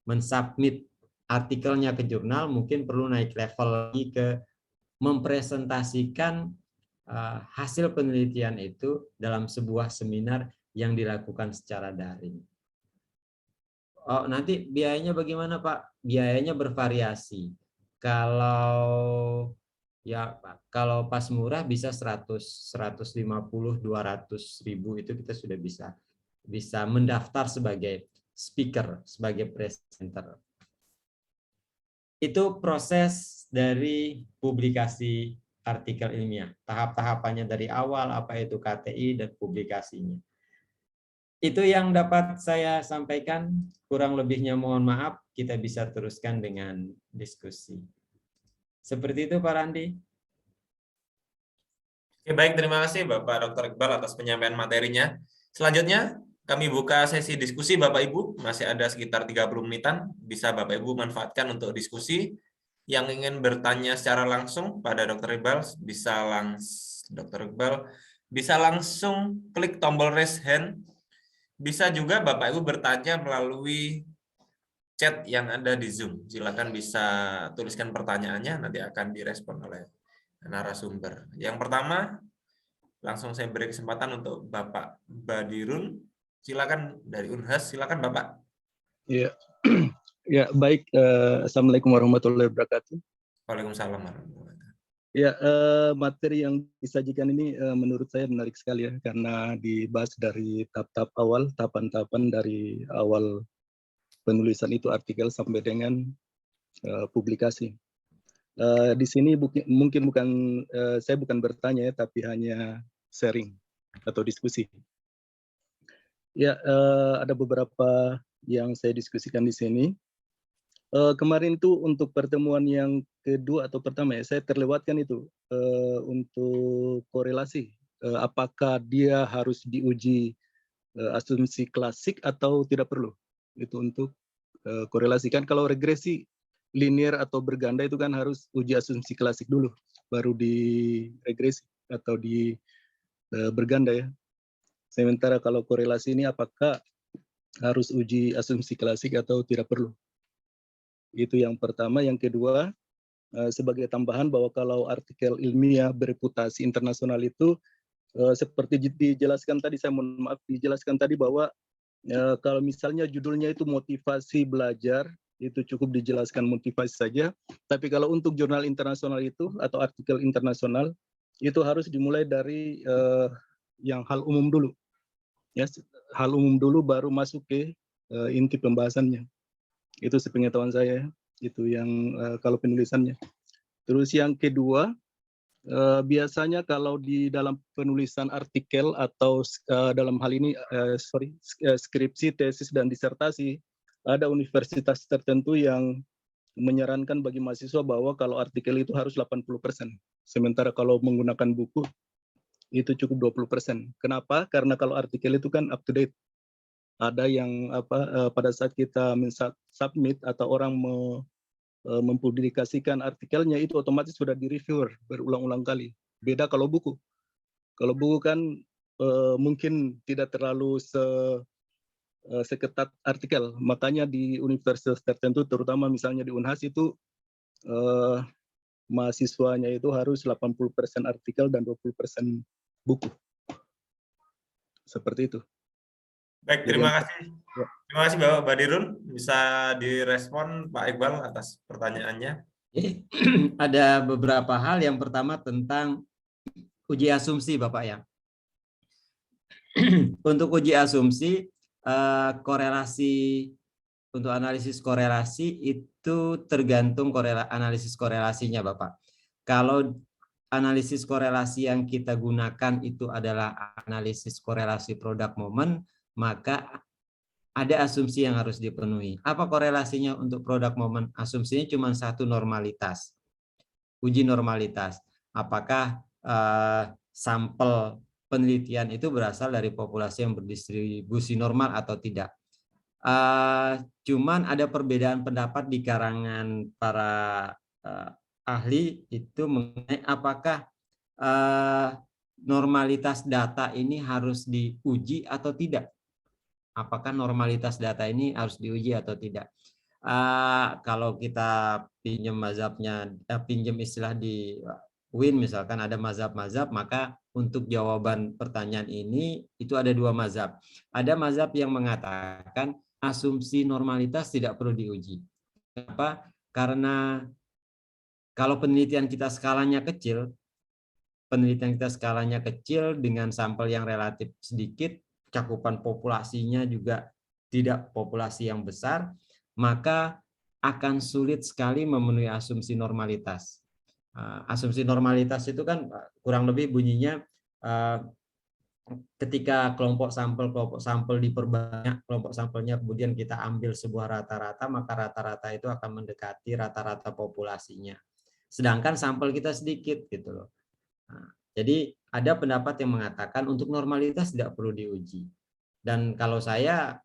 mensubmit artikelnya ke jurnal, mungkin perlu naik level lagi ke mempresentasikan hasil penelitian itu dalam sebuah seminar yang dilakukan secara daring. Oh, nanti biayanya bagaimana, Pak? Biayanya bervariasi. Kalau kalau pas murah bisa 100, 150, 200 ribu itu kita sudah bisa mendaftar sebagai speaker, sebagai presenter. Itu proses dari publikasi artikel ilmiah. Tahap-tahapannya dari awal, apa itu KTI dan publikasinya. Itu yang dapat saya sampaikan, kurang lebihnya mohon maaf, kita bisa teruskan dengan diskusi. Seperti itu Pak Randi. Oke, baik, terima kasih Bapak Dr. Iqbal atas penyampaian materinya. Selanjutnya, kami buka sesi diskusi Bapak Ibu, masih ada sekitar 30 menitan, bisa Bapak Ibu manfaatkan untuk diskusi. Yang ingin bertanya secara langsung pada Dr. Iqbal, bisa langsung klik tombol raise hand. Bisa juga Bapak Ibu bertanya melalui chat yang ada di Zoom. Silakan bisa tuliskan pertanyaannya, nanti akan direspon oleh narasumber. Yang pertama, langsung saya beri kesempatan untuk Bapak Badirun. Silakan dari Unhas, silakan Bapak. Ya, ya baik. Assalamualaikum warahmatullahi wabarakatuh. Waalaikumsalam warahmatullahi wabarakatuh. Ya, materi yang disajikan ini menurut saya menarik sekali ya, karena dibahas dari tahap-tahap awal, tahapan-tahapan dari awal penulisan itu artikel sampai dengan publikasi. Di sini mungkin saya bukan bertanya ya, tapi hanya sharing atau diskusi. Ya, ada beberapa yang saya diskusikan di sini. Kemarin tuh untuk pertemuan yang kedua atau pertama ya, saya terlewatkan itu untuk korelasi. Apakah dia harus diuji asumsi klasik atau tidak perlu? Itu untuk korelasi. Kan kalau regresi linear atau berganda itu kan harus uji asumsi klasik dulu, baru di regresi atau di berganda ya. Sementara kalau korelasi ini apakah harus uji asumsi klasik atau tidak perlu? Itu yang pertama. Yang kedua, sebagai tambahan bahwa kalau artikel ilmiah bereputasi internasional itu seperti dijelaskan tadi, saya mohon maaf, dijelaskan tadi bahwa kalau misalnya judulnya itu motivasi belajar, itu cukup dijelaskan motivasi saja. Tapi kalau untuk jurnal internasional itu atau artikel internasional itu harus dimulai dari yang hal umum dulu, ya, hal umum dulu baru masuk ke inti pembahasannya. Itu sepengetahuan saya, itu yang kalau penulisannya. Terus yang kedua, biasanya kalau di dalam penulisan artikel atau dalam hal ini skripsi, tesis, dan disertasi, ada universitas tertentu yang menyarankan bagi mahasiswa bahwa kalau artikel itu harus 80%. Sementara kalau menggunakan buku, itu cukup 20%. Kenapa? Karena kalau artikel itu kan up to date. Ada yang pada saat kita submit atau orang mempublikasikan artikelnya itu otomatis sudah direview berulang-ulang kali. Beda kalau buku. Kalau buku kan mungkin tidak terlalu seketat artikel. Makanya di universitas tertentu, terutama misalnya di Unhas itu mahasiswanya itu harus 80% artikel dan 20% buku. Seperti itu. Baik, terima kasih. Terima kasih Bapak Badirun. Bisa direspon Pak Iqbal atas pertanyaannya. Ada beberapa hal. Yang pertama tentang uji asumsi Bapak ya. Untuk uji asumsi, korelasi, untuk analisis korelasi itu tergantung analisis korelasinya Bapak. Kalau analisis korelasi yang kita gunakan itu adalah analisis korelasi produk momen, maka ada asumsi yang harus dipenuhi. Apa korelasinya untuk produk momen? Asumsinya cuma satu, normalitas. Uji normalitas. Apakah sampel penelitian itu berasal dari populasi yang berdistribusi normal atau tidak? Cuman ada perbedaan pendapat di karangan para ahli itu mengenai apakah normalitas data ini harus diuji atau tidak. Apakah normalitas data ini harus diuji atau tidak? Kalau kita pinjam mazhabnya, pinjam istilah di UIN misalkan ada mazhab-mazhab, maka untuk jawaban pertanyaan ini itu ada 2 mazhab. Ada mazhab yang mengatakan asumsi normalitas tidak perlu diuji. Kenapa? Karena kalau penelitian kita skalanya kecil dengan sampel yang relatif sedikit, cakupan populasinya juga tidak populasi yang besar, maka akan sulit sekali memenuhi asumsi normalitas. Asumsi normalitas itu kan kurang lebih bunyinya ketika kelompok sampel diperbanyak, kelompok sampelnya kemudian kita ambil sebuah rata-rata, maka rata-rata itu akan mendekati rata-rata populasinya. Sedangkan sampel kita sedikit gitu loh. Jadi ada pendapat yang mengatakan untuk normalitas tidak perlu diuji. Dan kalau saya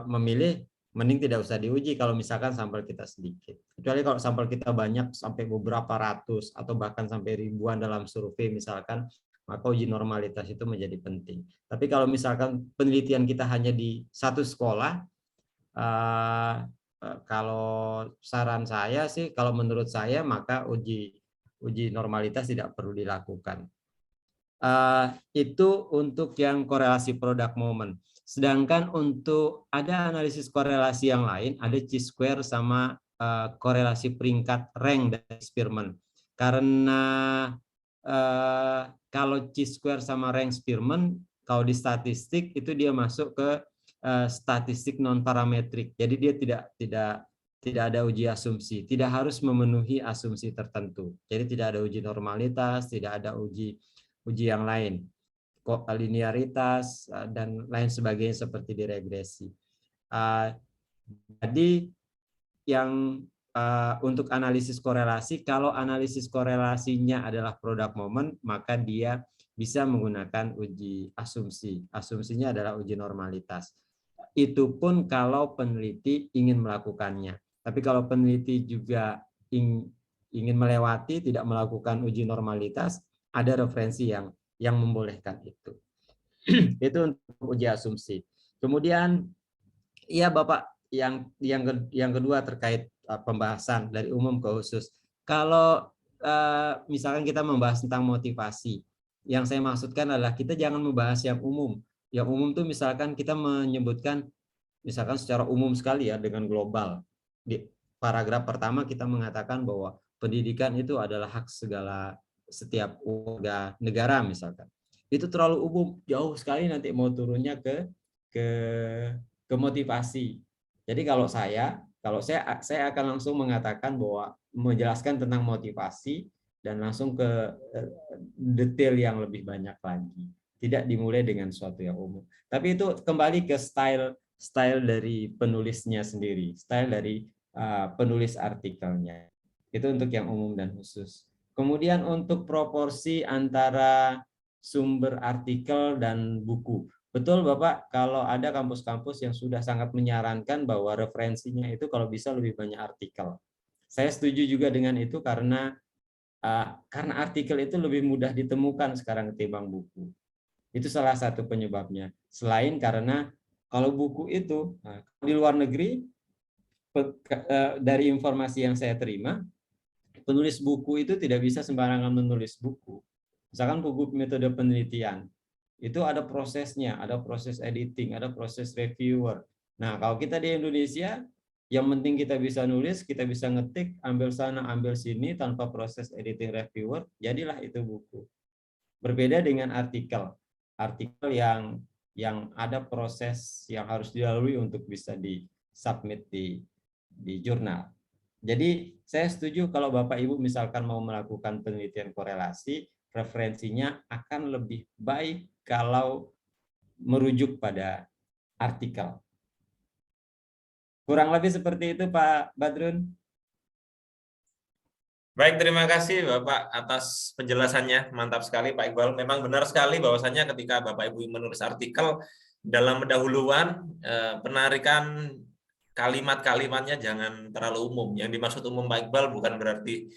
memilih mending tidak usah diuji kalau misalkan sampel kita sedikit. Kecuali kalau sampel kita banyak sampai beberapa ratus atau bahkan sampai ribuan dalam survei misalkan, maka uji normalitas itu menjadi penting. Tapi kalau misalkan penelitian kita hanya di satu sekolah, kalau saran saya sih, kalau menurut saya maka uji normalitas tidak perlu dilakukan. Itu untuk yang korelasi product moment. Sedangkan untuk ada analisis korelasi yang lain, ada chi-square sama korelasi peringkat rank dari Spearman. Karena kalau chi-square sama rank Spearman, kalau di statistik itu dia masuk ke statistik non parametrik. Jadi dia tidak ada uji asumsi, tidak harus memenuhi asumsi tertentu. Jadi tidak ada uji normalitas, tidak ada uji yang lain, linearitas dan lain sebagainya seperti di regresi. Jadi yang untuk analisis korelasi, kalau analisis korelasinya adalah product moment, maka dia bisa menggunakan uji asumsi. Asumsinya adalah uji normalitas. Itu pun kalau peneliti ingin melakukannya. Tapi kalau peneliti juga ingin melewati, tidak melakukan uji normalitas, ada referensi yang membolehkan itu. Itu untuk uji asumsi. Kemudian, ya Bapak, yang kedua terkait pembahasan dari umum ke khusus. Kalau misalkan kita membahas tentang motivasi, yang saya maksudkan adalah kita jangan membahas yang umum. Yang umum itu misalkan kita menyebutkan, misalkan secara umum sekali ya dengan global. Di paragraf pertama kita mengatakan bahwa pendidikan itu adalah hak setiap warga negara misalkan. Itu terlalu umum, jauh sekali nanti mau turunnya ke motivasi. Jadi kalau saya akan langsung mengatakan bahwa menjelaskan tentang motivasi dan langsung ke detail yang lebih banyak lagi. Tidak dimulai dengan sesuatu yang umum. Tapi itu kembali ke style dari penulisnya sendiri, style dari penulis artikelnya. Itu untuk yang umum dan khusus. Kemudian untuk proporsi antara sumber artikel dan buku. Betul Bapak, kalau ada kampus-kampus yang sudah sangat menyarankan bahwa referensinya itu kalau bisa lebih banyak artikel. Saya setuju juga dengan itu karena artikel itu lebih mudah ditemukan sekarang ketimbang buku. Itu salah satu penyebabnya. Selain karena kalau buku itu di luar negeri, dari informasi yang saya terima, penulis buku itu tidak bisa sembarangan menulis buku. Misalkan buku metode penelitian, itu ada prosesnya, ada proses editing, ada proses reviewer. Nah, kalau kita di Indonesia, yang penting kita bisa nulis, kita bisa ngetik, ambil sana, ambil sini, tanpa proses editing reviewer, jadilah itu buku. Berbeda dengan artikel yang ada proses yang harus dilalui untuk bisa di-submit di jurnal. Jadi saya setuju kalau Bapak Ibu misalkan mau melakukan penelitian korelasi, referensinya akan lebih baik kalau merujuk pada artikel. Kurang lebih seperti itu Pak Badrun. Baik, terima kasih Bapak atas penjelasannya. Mantap sekali Pak Iqbal. Memang benar sekali bahwasannya ketika Bapak Ibu menulis artikel, dalam pendahuluan penarikan kalimat-kalimatnya jangan terlalu umum. Yang dimaksud umum Pak Iqbal bukan berarti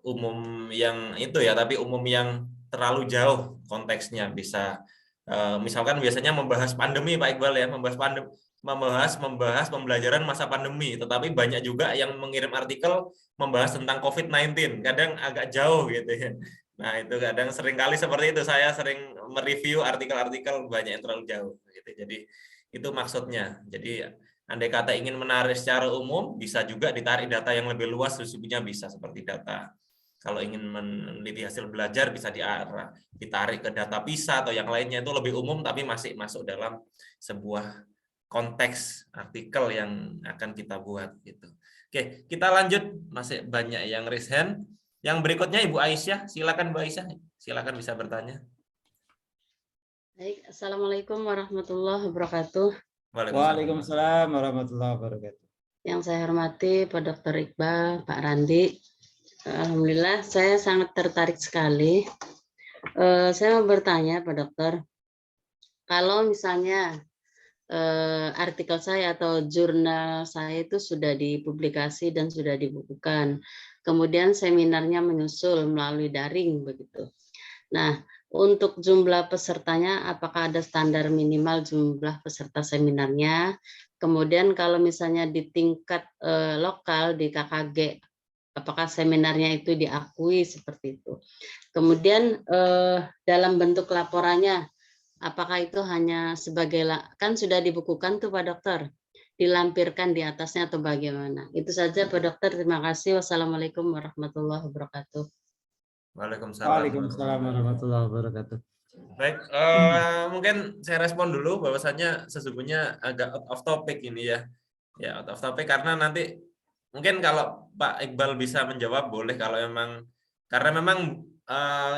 umum yang itu ya, tapi umum yang terlalu jauh konteksnya. Bisa misalkan biasanya membahas pandemi Pak Iqbal ya, membahas membahas pembelajaran masa pandemi, tetapi banyak juga yang mengirim artikel membahas tentang COVID-19, kadang agak jauh gitu ya. Nah, itu kadang seringkali seperti itu, saya sering mereview artikel-artikel banyak yang terlalu jauh gitu. Jadi itu maksudnya. Jadi andai kata ingin menarik secara umum, bisa juga ditarik data yang lebih luas, sesungguhnya bisa seperti data. Kalau ingin meneliti hasil belajar bisa ditarik ke data PISA atau yang lainnya, itu lebih umum tapi masih masuk dalam sebuah konteks artikel yang akan kita buat gitu. Oke, kita lanjut, masih banyak yang raise hand. Yang berikutnya Ibu Aisyah, silakan Bu Aisyah, silakan bisa bertanya. Baik, Assalamualaikum warahmatullahi wabarakatuh. Waalaikumsalam warahmatullahi wabarakatuh. Yang saya hormati Pak Dr. Iqbal, Pak Randi. Alhamdulillah, saya sangat tertarik sekali. Saya mau bertanya Pak Dokter, kalau misalnya artikel saya atau jurnal saya itu sudah dipublikasi dan sudah dibukukan, kemudian seminarnya menyusul melalui daring begitu. Nah, untuk jumlah pesertanya, apakah ada standar minimal jumlah peserta seminarnya? Kemudian kalau misalnya di tingkat lokal di KKG, apakah seminarnya itu diakui seperti itu? Kemudian dalam bentuk laporannya, apakah itu hanya sebagai, kan sudah dibukukan tuh Pak Dokter, dilampirkan di atasnya atau bagaimana? Itu saja Pak Dokter, terima kasih. Wassalamualaikum warahmatullahi wabarakatuh. Waalaikumsalam warahmatullahi wabarakatuh. Baik, mungkin saya respon dulu bahwasannya sesungguhnya agak out of topic ini ya. Ya, out of topic karena nanti mungkin kalau Pak Iqbal bisa menjawab boleh, kalau memang karena memang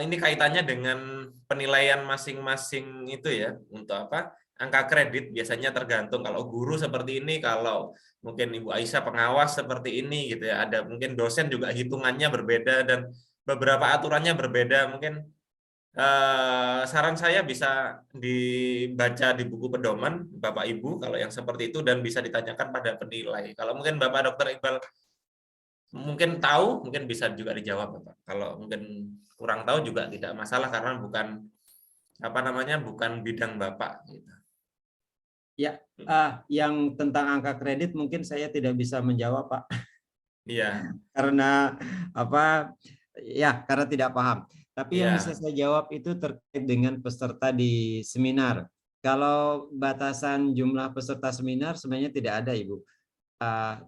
ini kaitannya dengan penilaian masing-masing itu ya, untuk apa? Angka kredit biasanya tergantung, kalau guru seperti ini, kalau mungkin Ibu Aisyah pengawas seperti ini gitu ya. Ada mungkin dosen juga hitungannya berbeda dan beberapa aturannya berbeda. Mungkin saran saya bisa dibaca di buku pedoman Bapak Ibu kalau yang seperti itu, dan bisa ditanyakan pada penilai. Kalau mungkin Bapak Dr. Iqbal mungkin tahu, mungkin bisa juga dijawab Bapak. Kalau mungkin kurang tahu juga tidak masalah karena bukan bukan bidang Bapak gitu. Ya, yang tentang angka kredit mungkin saya tidak bisa menjawab Pak. Iya. Karena apa? Ya, karena tidak paham. Tapi yang Ya. bisa saya jawab itu terkait dengan peserta di seminar. Kalau batasan jumlah peserta seminar sebenarnya tidak ada, Ibu.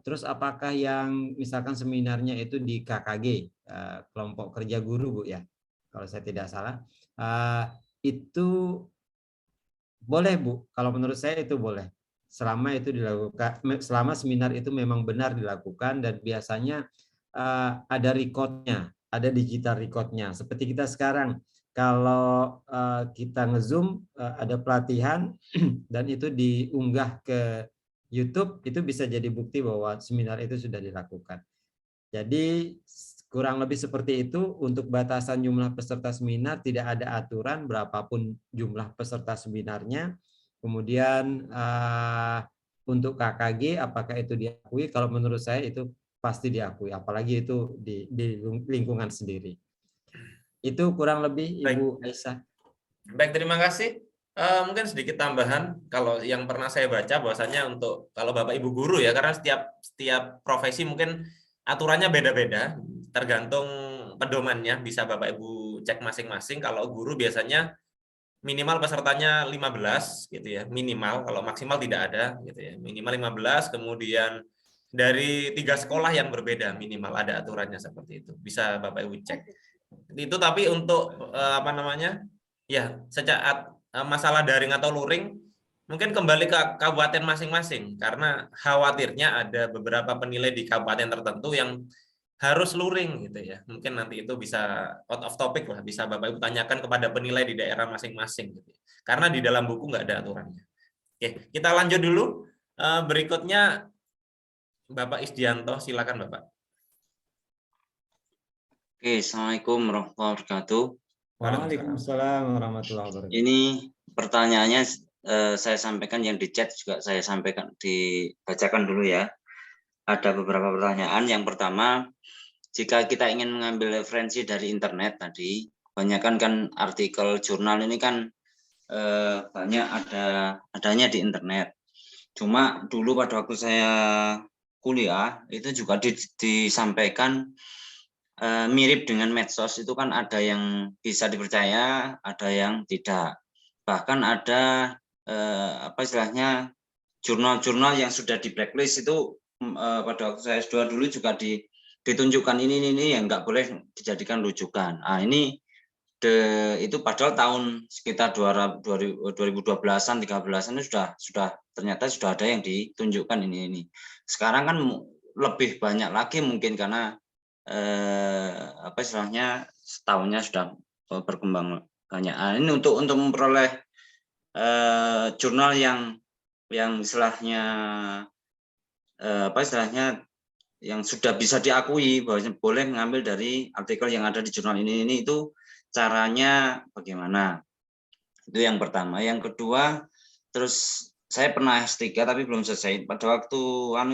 Terus apakah yang misalkan seminarnya itu di KKG, kelompok kerja guru Bu ya, kalau saya tidak salah, itu boleh Bu. Kalau menurut saya itu boleh, selama itu dilakukan, selama seminar itu memang benar dilakukan dan biasanya ada recordnya, ada digital recordnya. Seperti kita sekarang, kalau kita nge-zoom ada pelatihan dan itu diunggah ke YouTube, itu bisa jadi bukti bahwa seminar itu sudah dilakukan. Jadi kurang lebih seperti itu. Untuk batasan jumlah peserta seminar tidak ada aturan berapapun jumlah peserta seminarnya. Kemudian untuk KKG apakah itu diakui? Kalau menurut saya itu pasti diakui, apalagi itu di lingkungan sendiri. Itu kurang lebih Ibu Aisyah. Baik, terima kasih. Mungkin sedikit tambahan, kalau yang pernah saya baca bahwasanya untuk kalau Bapak Ibu guru ya, karena setiap profesi mungkin aturannya beda-beda, tergantung pedomannya, bisa Bapak Ibu cek masing-masing. Kalau guru biasanya minimal pesertanya 15 gitu ya, minimal, kalau maksimal tidak ada gitu ya. Minimal 15, kemudian dari 3 sekolah yang berbeda minimal, ada aturannya seperti itu. Bisa Bapak Ibu cek. Itu tapi untuk ya, sejak masalah daring atau luring, mungkin kembali ke kabupaten masing-masing, karena khawatirnya ada beberapa penilai di kabupaten tertentu yang harus luring gitu ya. Mungkin nanti itu bisa out of topic lah, bisa Bapak Ibu tanyakan kepada penilai di daerah masing-masing gitu. Karena di dalam buku nggak ada aturannya. Oke, kita lanjut dulu. Berikutnya Bapak Isdianto, silakan Bapak. Oke, Assalamualaikum warahmatullahi wabarakatuh. Waalaikumsalam warahmatullahi wabarakatuh. Ini pertanyaannya saya sampaikan, yang di chat juga saya sampaikan, dibacakan dulu ya. Ada beberapa pertanyaan. Yang pertama, jika kita ingin mengambil referensi dari internet tadi, kebanyakan kan artikel jurnal ini kan banyak adanya di internet. Cuma dulu pada waktu saya kuliah itu juga disampaikan mirip dengan medsos, itu kan ada yang bisa dipercaya, ada yang tidak. Bahkan ada apa istilahnya jurnal-jurnal yang sudah di blacklist itu pada waktu saya S2 dulu juga ditunjukkan ini yang nggak boleh dijadikan rujukan. Nah, ini itu padahal tahun sekitar 2012-an 13-an itu sudah ternyata sudah ada yang ditunjukkan ini. Sekarang kan lebih banyak lagi mungkin karena apa istilahnya setahunnya sudah berkembang banyak. Nah, ini untuk memperoleh jurnal yang istilahnya apa istilahnya yang sudah bisa diakui bahwa boleh mengambil dari artikel yang ada di jurnal ini itu caranya bagaimana? Itu yang pertama. Yang kedua, terus saya pernah S3 tapi belum selesai. Pada waktu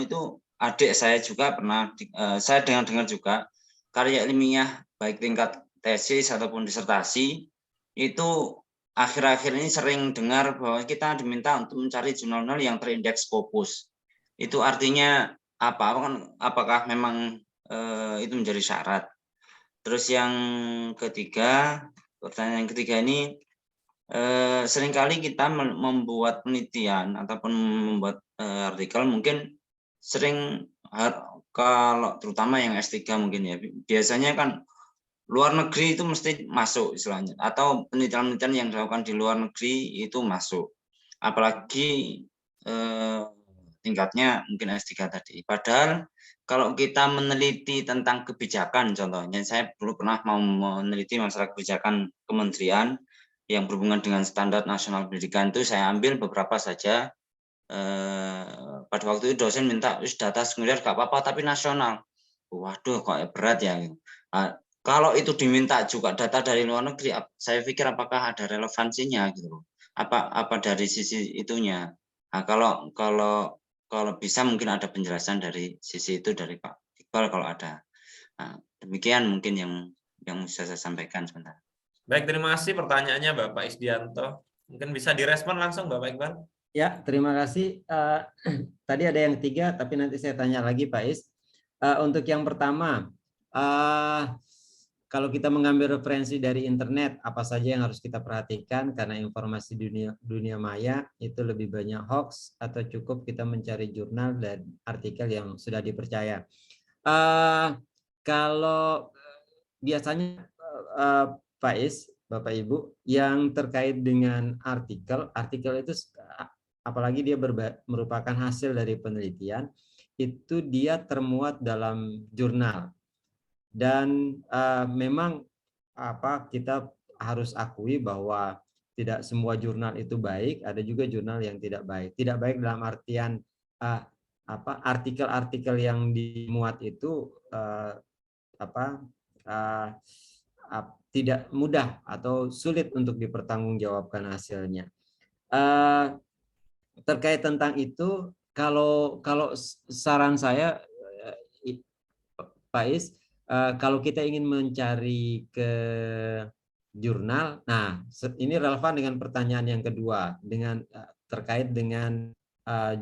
itu adik saya juga pernah, saya dengar juga karya ilmiah baik tingkat tesis ataupun disertasi itu akhir-akhir ini sering dengar bahwa kita diminta untuk mencari jurnal yang terindeks Scopus. Itu artinya apa? Apakah memang itu menjadi syarat? Terus yang ketiga, pertanyaan yang ketiga ini, seringkali kita membuat penelitian ataupun membuat artikel mungkin sering kalau terutama yang S3 mungkin ya, biasanya kan luar negeri itu mesti masuk istilahnya, atau penelitian-penelitian yang dilakukan di luar negeri itu masuk. Apalagi tingkatnya mungkin S3 tadi. Padahal kalau kita meneliti tentang kebijakan, contohnya saya dulu pernah mau meneliti masalah kebijakan kementerian yang berhubungan dengan standar nasional pendidikan, itu saya ambil beberapa saja. Pada waktu itu dosen minta data sekunder gak apa-apa tapi nasional. Waduh kok berat ya. Nah, kalau itu diminta juga data dari luar negeri, saya pikir apakah ada relevansinya gitu. Apa dari sisi itunya. Nah, kalau bisa mungkin ada penjelasan dari sisi itu dari Pak Iqbal kalau ada. Nah, demikian mungkin yang bisa saya sampaikan sebentar. Baik, terima kasih pertanyaannya Bapak Isdianto. Mungkin bisa direspon langsung Bapak Iqbal. Ya, terima kasih. Tadi ada yang 3, tapi nanti saya tanya lagi Pak Is. Untuk yang pertama, kalau kita mengambil referensi dari internet, apa saja yang harus kita perhatikan karena informasi dunia maya itu lebih banyak hoax atau cukup kita mencari jurnal dan artikel yang sudah dipercaya. Kalau biasanya Pak Is, Bapak Ibu, yang terkait dengan artikel itu apalagi dia merupakan hasil dari penelitian, itu dia termuat dalam jurnal. Dan memang kita harus akui bahwa tidak semua jurnal itu baik, ada juga jurnal yang tidak baik. Tidak baik dalam artian artikel-artikel yang dimuat itu tidak mudah atau sulit untuk dipertanggungjawabkan hasilnya. Terkait tentang itu, kalau saran saya, Pak Is, kalau kita ingin mencari ke jurnal, nah ini relevan dengan pertanyaan yang kedua, dengan terkait dengan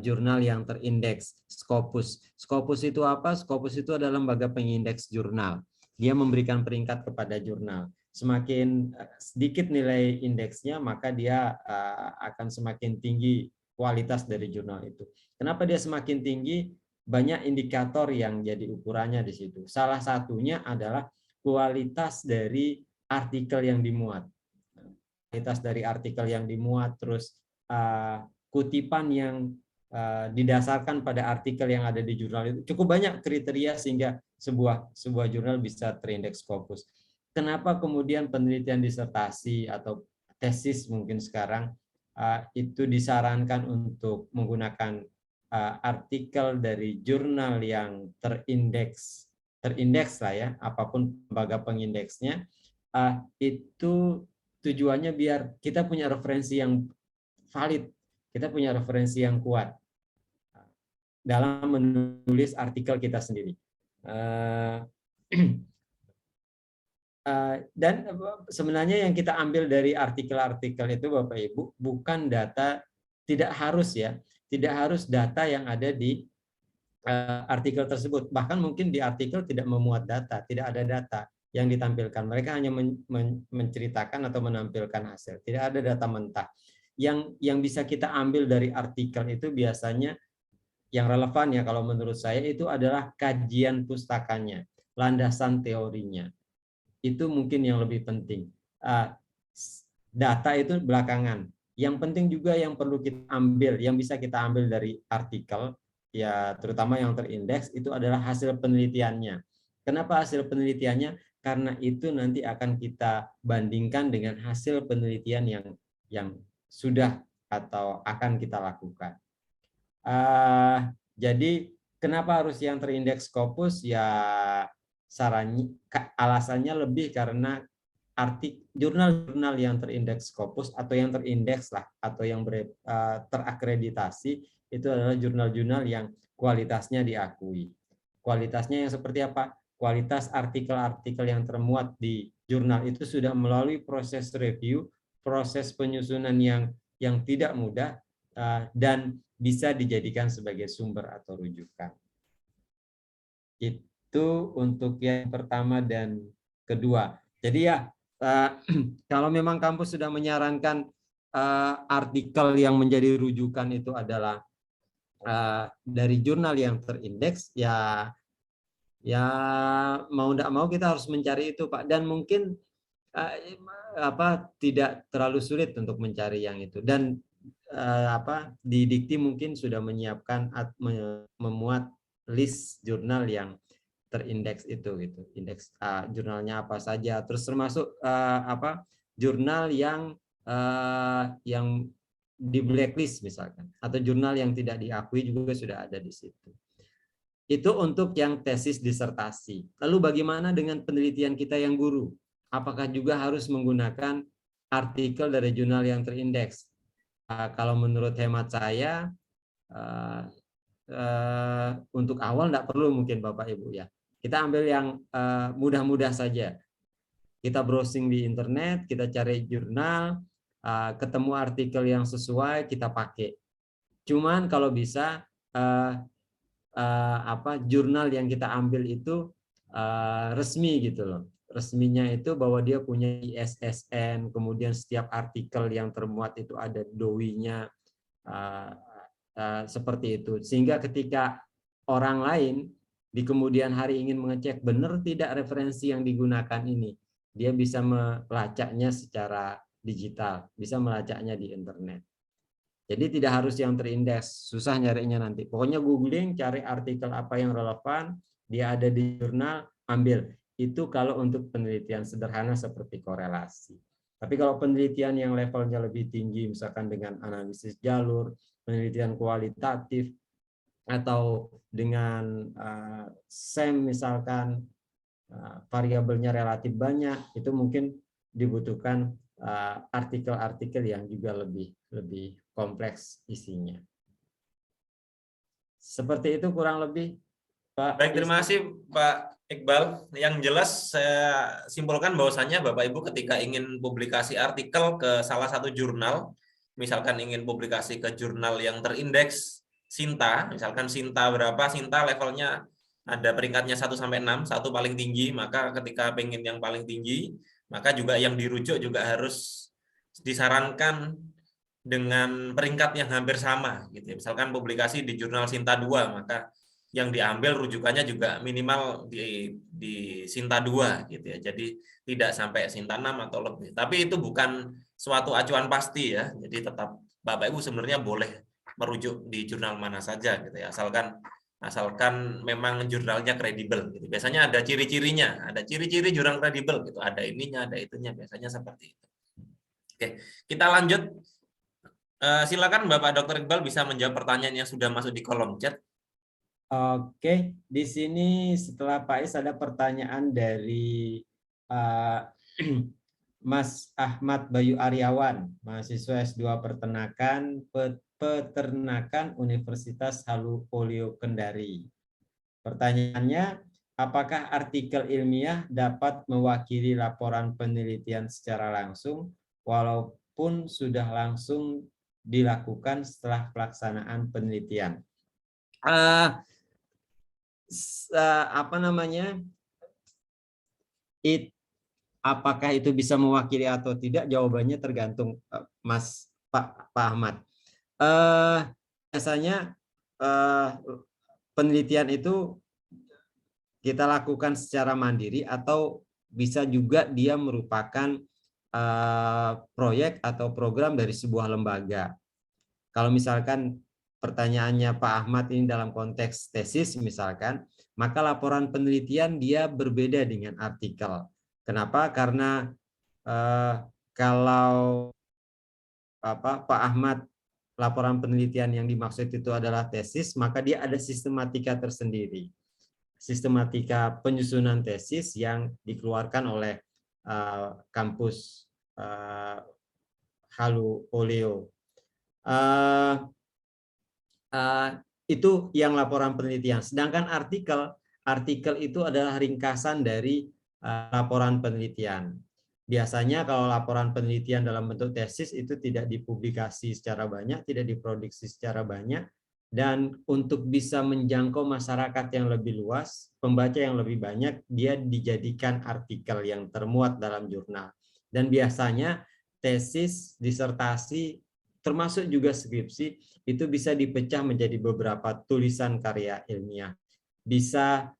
jurnal yang terindeks Scopus. Scopus itu apa? Scopus itu adalah lembaga pengindeks jurnal. Dia memberikan peringkat kepada jurnal. Semakin sedikit nilai indeksnya, maka dia akan semakin tinggi kualitas dari jurnal itu. Kenapa dia semakin tinggi? Banyak indikator yang jadi ukurannya di situ. Salah satunya adalah kualitas dari artikel yang dimuat. Kualitas dari artikel yang dimuat, terus kutipan yang didasarkan pada artikel yang ada di jurnal itu. Cukup banyak kriteria sehingga sebuah jurnal bisa terindeks Scopus. Kenapa kemudian penelitian disertasi atau tesis mungkin sekarang itu disarankan untuk menggunakan artikel dari jurnal yang terindeks lah ya, apapun lembaga pengindeksnya, itu tujuannya biar kita punya referensi yang valid, kita punya referensi yang kuat dalam menulis artikel kita sendiri. Dan sebenarnya yang kita ambil dari artikel-artikel itu Bapak Ibu bukan data, tidak harus ya, tidak harus data yang ada di artikel tersebut. Bahkan mungkin di artikel tidak memuat data, tidak ada data yang ditampilkan. Mereka hanya menceritakan atau menampilkan hasil. Tidak ada data mentah. Yang bisa kita ambil dari artikel itu biasanya yang relevan ya kalau menurut saya itu adalah kajian pustakanya, landasan teorinya. Itu mungkin yang lebih penting. Data itu belakangan. Yang penting juga yang perlu kita ambil, yang bisa kita ambil dari artikel, ya terutama yang terindeks, itu adalah hasil penelitiannya. Kenapa hasil penelitiannya? Karena itu nanti akan kita bandingkan dengan hasil penelitian yang sudah atau akan kita lakukan. Jadi kenapa harus yang terindeks Scopus? Ya alasannya lebih karena jurnal-jurnal yang terindeks Scopus atau yang terindeks lah atau yang terakreditasi itu adalah jurnal-jurnal yang kualitasnya diakui. Kualitasnya yang seperti apa? Kualitas artikel-artikel yang termuat di jurnal itu sudah melalui proses review, proses penyusunan yang tidak mudah dan bisa dijadikan sebagai sumber atau rujukan. Itu untuk yang pertama dan kedua. Jadi ya kalau memang kampus sudah menyarankan artikel yang menjadi rujukan itu adalah dari jurnal yang terindeks, ya mau tidak mau kita harus mencari itu, Pak. Dan mungkin tidak terlalu sulit untuk mencari yang itu. Dan di Dikti mungkin sudah menyiapkan memuat list jurnal yang terindeks itu gitu, indeks jurnalnya apa saja, terus termasuk jurnal yang di blacklist misalkan, atau jurnal yang tidak diakui juga sudah ada di situ. Itu untuk yang tesis disertasi. Lalu bagaimana dengan penelitian kita yang guru? Apakah juga harus menggunakan artikel dari jurnal yang terindeks? Kalau menurut hemat saya untuk awal tidak perlu mungkin Bapak Ibu ya. Kita ambil yang mudah-mudah saja. Kita browsing di internet, kita cari jurnal, ketemu artikel yang sesuai, kita pakai. Cuman kalau bisa jurnal yang kita ambil itu resmi gitu loh. Resminya itu bahwa dia punya ISSN, kemudian setiap artikel yang termuat itu ada DOI-nya, seperti itu. Sehingga ketika orang lain di kemudian hari ingin mengecek benar tidak referensi yang digunakan ini, dia bisa melacaknya secara digital, bisa melacaknya di internet. Jadi tidak harus yang terindeks, susah nyarinya nanti. Pokoknya googling, cari artikel apa yang relevan, dia ada di jurnal, ambil. Itu kalau untuk penelitian sederhana seperti korelasi. Tapi kalau penelitian yang levelnya lebih tinggi, misalkan dengan analisis jalur, penelitian kualitatif, atau dengan SEM misalkan variabelnya relatif banyak, itu mungkin dibutuhkan artikel-artikel yang juga lebih kompleks isinya. Seperti itu kurang lebih, Pak. Baik, terima kasih Pak Iqbal. Yang jelas saya simpulkan bahwasannya Bapak Ibu ketika ingin publikasi artikel ke salah satu jurnal, misalkan ingin publikasi ke jurnal yang terindeks Sinta, misalkan Sinta berapa, Sinta levelnya ada peringkatnya 1 sampai 6, 1 paling tinggi, maka ketika pengen yang paling tinggi, maka juga yang dirujuk juga harus disarankan dengan peringkat yang hampir sama gitu. Misalkan publikasi di jurnal Sinta 2, maka yang diambil rujukannya juga minimal di Sinta 2 gitu ya. Jadi tidak sampai Sinta 6 atau lebih. Tapi itu bukan suatu acuan pasti ya. Jadi tetap Bapak Ibu sebenarnya boleh merujuk di jurnal mana saja gitu ya. Asalkan memang jurnalnya kredibel gitu. Biasanya ada ciri-cirinya, ada ciri-ciri jurnal kredibel gitu. Ada ininya, ada itunya, biasanya seperti itu. Oke, kita lanjut. Silakan Bapak Dr. Iqbal bisa menjawab pertanyaan yang sudah masuk di kolom chat. Oke, di sini setelah Pak Is ada pertanyaan dari Mas Ahmad Bayu Aryawan, mahasiswa S2 Peternakan Universitas Halu Oleo Kendari. Pertanyaannya, apakah artikel ilmiah dapat mewakili laporan penelitian secara langsung, walaupun sudah langsung dilakukan setelah pelaksanaan penelitian. Apa namanya? Apakah itu bisa mewakili atau tidak? Jawabannya tergantung Pak Ahmad. Biasanya penelitian itu kita lakukan secara mandiri atau bisa juga dia merupakan proyek atau program dari sebuah lembaga. Kalau misalkan pertanyaannya Pak Ahmad ini dalam konteks tesis misalkan, maka laporan penelitian dia berbeda dengan artikel. Kenapa? Karena kalau Pak Ahmad laporan penelitian yang dimaksud itu adalah tesis, maka dia ada sistematika tersendiri. Sistematika penyusunan tesis yang dikeluarkan oleh kampus Halu Oleo. Itu yang laporan penelitian. Sedangkan artikel itu adalah ringkasan dari laporan penelitian. Biasanya kalau laporan penelitian dalam bentuk tesis itu tidak dipublikasi secara banyak, tidak diproduksi secara banyak, dan untuk bisa menjangkau masyarakat yang lebih luas, pembaca yang lebih banyak, dia dijadikan artikel yang termuat dalam jurnal. Dan biasanya tesis, disertasi, termasuk juga skripsi, itu bisa dipecah menjadi beberapa tulisan karya ilmiah. Bisa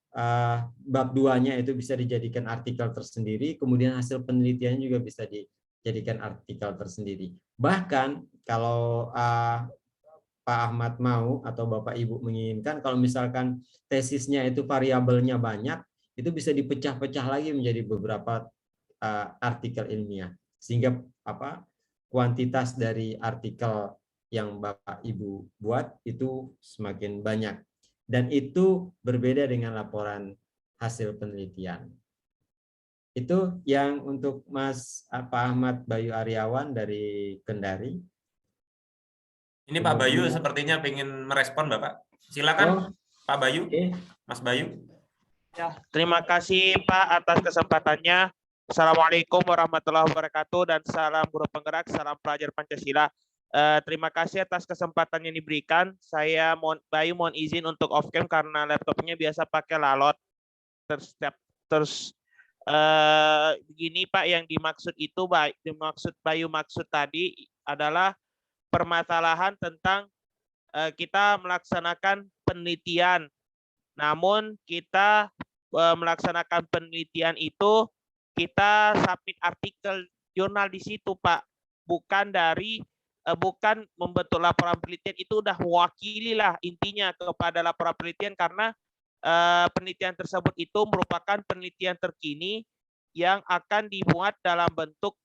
bab 2-nya itu bisa dijadikan artikel tersendiri, kemudian hasil penelitiannya juga bisa dijadikan artikel tersendiri. Bahkan kalau Pak Ahmad mau atau Bapak Ibu menginginkan, kalau misalkan tesisnya itu variabelnya banyak, itu bisa dipecah-pecah lagi menjadi beberapa artikel ilmiah, sehingga kuantitas dari artikel yang Bapak Ibu buat itu semakin banyak, dan itu berbeda dengan laporan hasil penelitian. Itu yang untuk Mas Pak Ahmad Bayu Aryawan dari Kendari. Ini Pak Bayu sepertinya ingin merespon Bapak. Silakan Pak Bayu, Mas Bayu. Ya, terima kasih Pak atas kesempatannya. Assalamualaikum warahmatullahi wabarakatuh dan salam guru penggerak, salam pelajar Pancasila. Terima kasih atas kesempatan yang diberikan. Saya Bayu mohon izin untuk off cam karena laptopnya biasa pakai lalot. Begini Pak, yang dimaksud itu Bayu maksud tadi adalah permasalahan tentang kita melaksanakan penelitian. Namun kita melaksanakan penelitian itu kita submit artikel jurnal di situ Pak, bukan membentuk laporan penelitian. Itu udah mewakili lah intinya kepada laporan penelitian, karena penelitian tersebut itu merupakan penelitian terkini yang akan dimuat dalam bentuk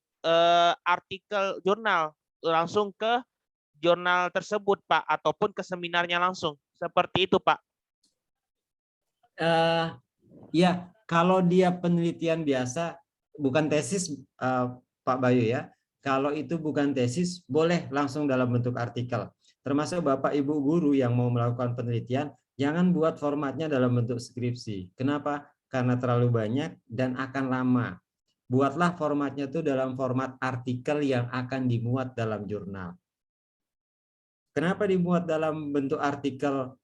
artikel jurnal langsung ke jurnal tersebut Pak, ataupun ke seminarnya langsung. Seperti itu Pak. Ya, kalau dia penelitian biasa, bukan tesis Pak Bayu ya. Kalau itu bukan tesis, boleh langsung dalam bentuk artikel. Termasuk Bapak Ibu guru yang mau melakukan penelitian, jangan buat formatnya dalam bentuk skripsi. Kenapa? Karena terlalu banyak dan akan lama. Buatlah formatnya itu dalam format artikel yang akan dimuat dalam jurnal. Kenapa dimuat dalam bentuk artikel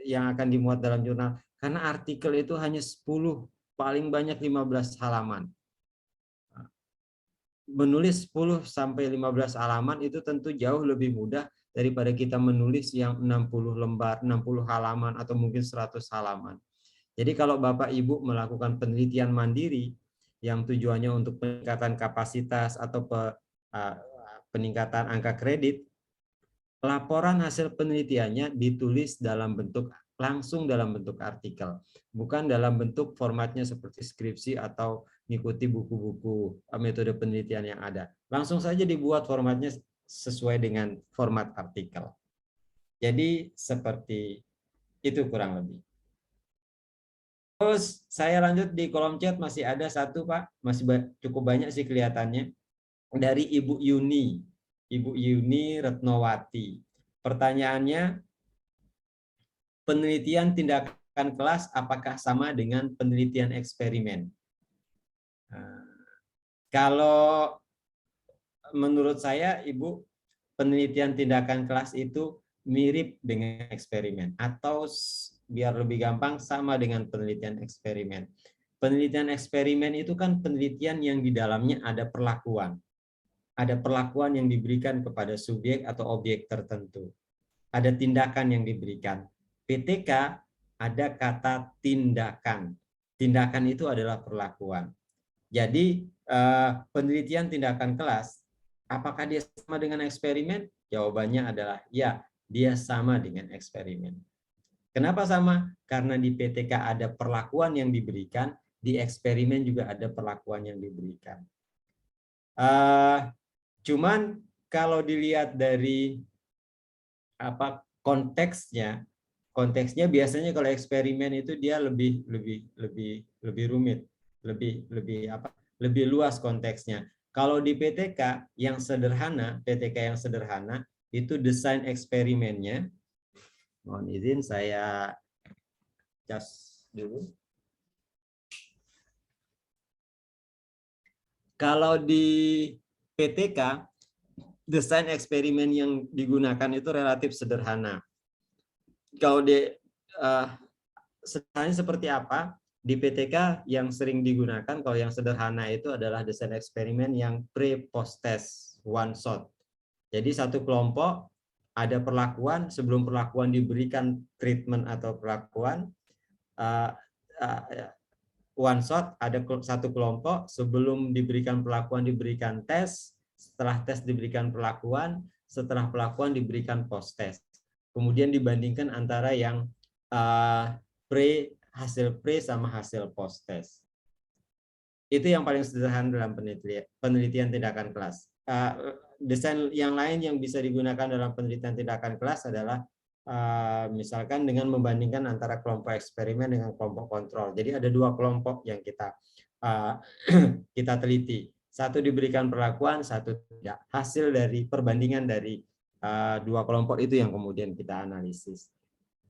yang akan dimuat dalam jurnal? Karena artikel itu hanya 10, paling banyak 15 halaman. Menulis 10 sampai 15 halaman itu tentu jauh lebih mudah daripada kita menulis yang 60 lembar, 60 halaman, atau mungkin 100 halaman. Jadi kalau Bapak Ibu melakukan penelitian mandiri yang tujuannya untuk peningkatan kapasitas atau peningkatan angka kredit, laporan hasil penelitiannya ditulis langsung dalam bentuk artikel, bukan dalam bentuk formatnya seperti skripsi atau mengikuti buku-buku metode penelitian yang ada. Langsung saja dibuat formatnya sesuai dengan format artikel. Jadi seperti itu kurang lebih. Terus saya lanjut di kolom chat, masih ada satu Pak, masih cukup banyak sih kelihatannya, dari Ibu Yuni. Ibu Yuni Retnowati. Pertanyaannya, penelitian tindakan kelas apakah sama dengan penelitian eksperimen? Kalau menurut saya, Ibu, penelitian tindakan kelas itu mirip dengan eksperimen, atau biar lebih gampang sama dengan penelitian eksperimen. Penelitian eksperimen itu kan penelitian yang di dalamnya ada perlakuan. Ada perlakuan yang diberikan kepada subjek atau objek tertentu. Ada tindakan yang diberikan. PTK ada kata tindakan. Tindakan itu adalah perlakuan. Jadi penelitian tindakan kelas, apakah dia sama dengan eksperimen? Jawabannya adalah ya, dia sama dengan eksperimen. Kenapa sama? Karena di PTK ada perlakuan yang diberikan, di eksperimen juga ada perlakuan yang diberikan. Cuman kalau dilihat dari konteksnya biasanya kalau eksperimen itu dia lebih rumit, lebih luas konteksnya. Kalau di PTK yang sederhana, itu desain eksperimennya. Mohon izin saya cas dulu. Kalau di PTK, desain eksperimen yang digunakan itu relatif sederhana. Kalau di sederhana seperti apa? Di PTK yang sering digunakan, kalau yang sederhana itu adalah desain eksperimen yang pre-post test one shot. Jadi satu kelompok ada perlakuan, sebelum perlakuan diberikan treatment atau perlakuan, one shot ada satu kelompok, sebelum diberikan perlakuan diberikan tes, setelah tes diberikan perlakuan, setelah perlakuan diberikan post test. Kemudian dibandingkan antara yang hasil pre sama hasil post test. Itu yang paling sederhana dalam penelitian tindakan kelas. Desain yang lain yang bisa digunakan dalam penelitian tindakan kelas adalah misalkan dengan membandingkan antara kelompok eksperimen dengan kelompok kontrol. Jadi ada dua kelompok yang kita teliti. Satu diberikan perlakuan, satu tidak. Hasil dari perbandingan dari dua kelompok itu yang kemudian kita analisis.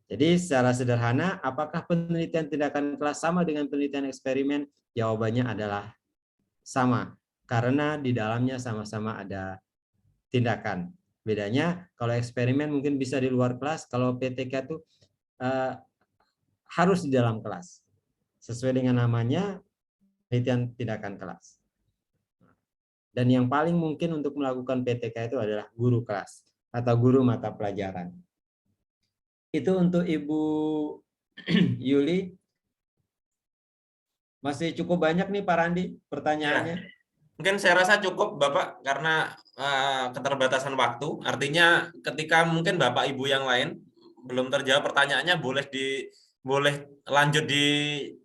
Jadi secara sederhana, apakah penelitian tindakan kelas sama dengan penelitian eksperimen? Jawabannya adalah sama, karena di dalamnya sama-sama ada tindakan. Bedanya kalau eksperimen mungkin bisa di luar kelas, kalau PTK itu harus di dalam kelas. Sesuai dengan namanya, penelitian tindakan kelas. Dan yang paling mungkin untuk melakukan PTK itu adalah guru kelas atau guru mata pelajaran. Itu untuk Ibu Yuli. Masih cukup banyak nih Pak Randi pertanyaannya. Ya. Mungkin saya rasa cukup Bapak karena keterbatasan waktu. Artinya ketika mungkin Bapak Ibu yang lain belum terjawab pertanyaannya boleh lanjut di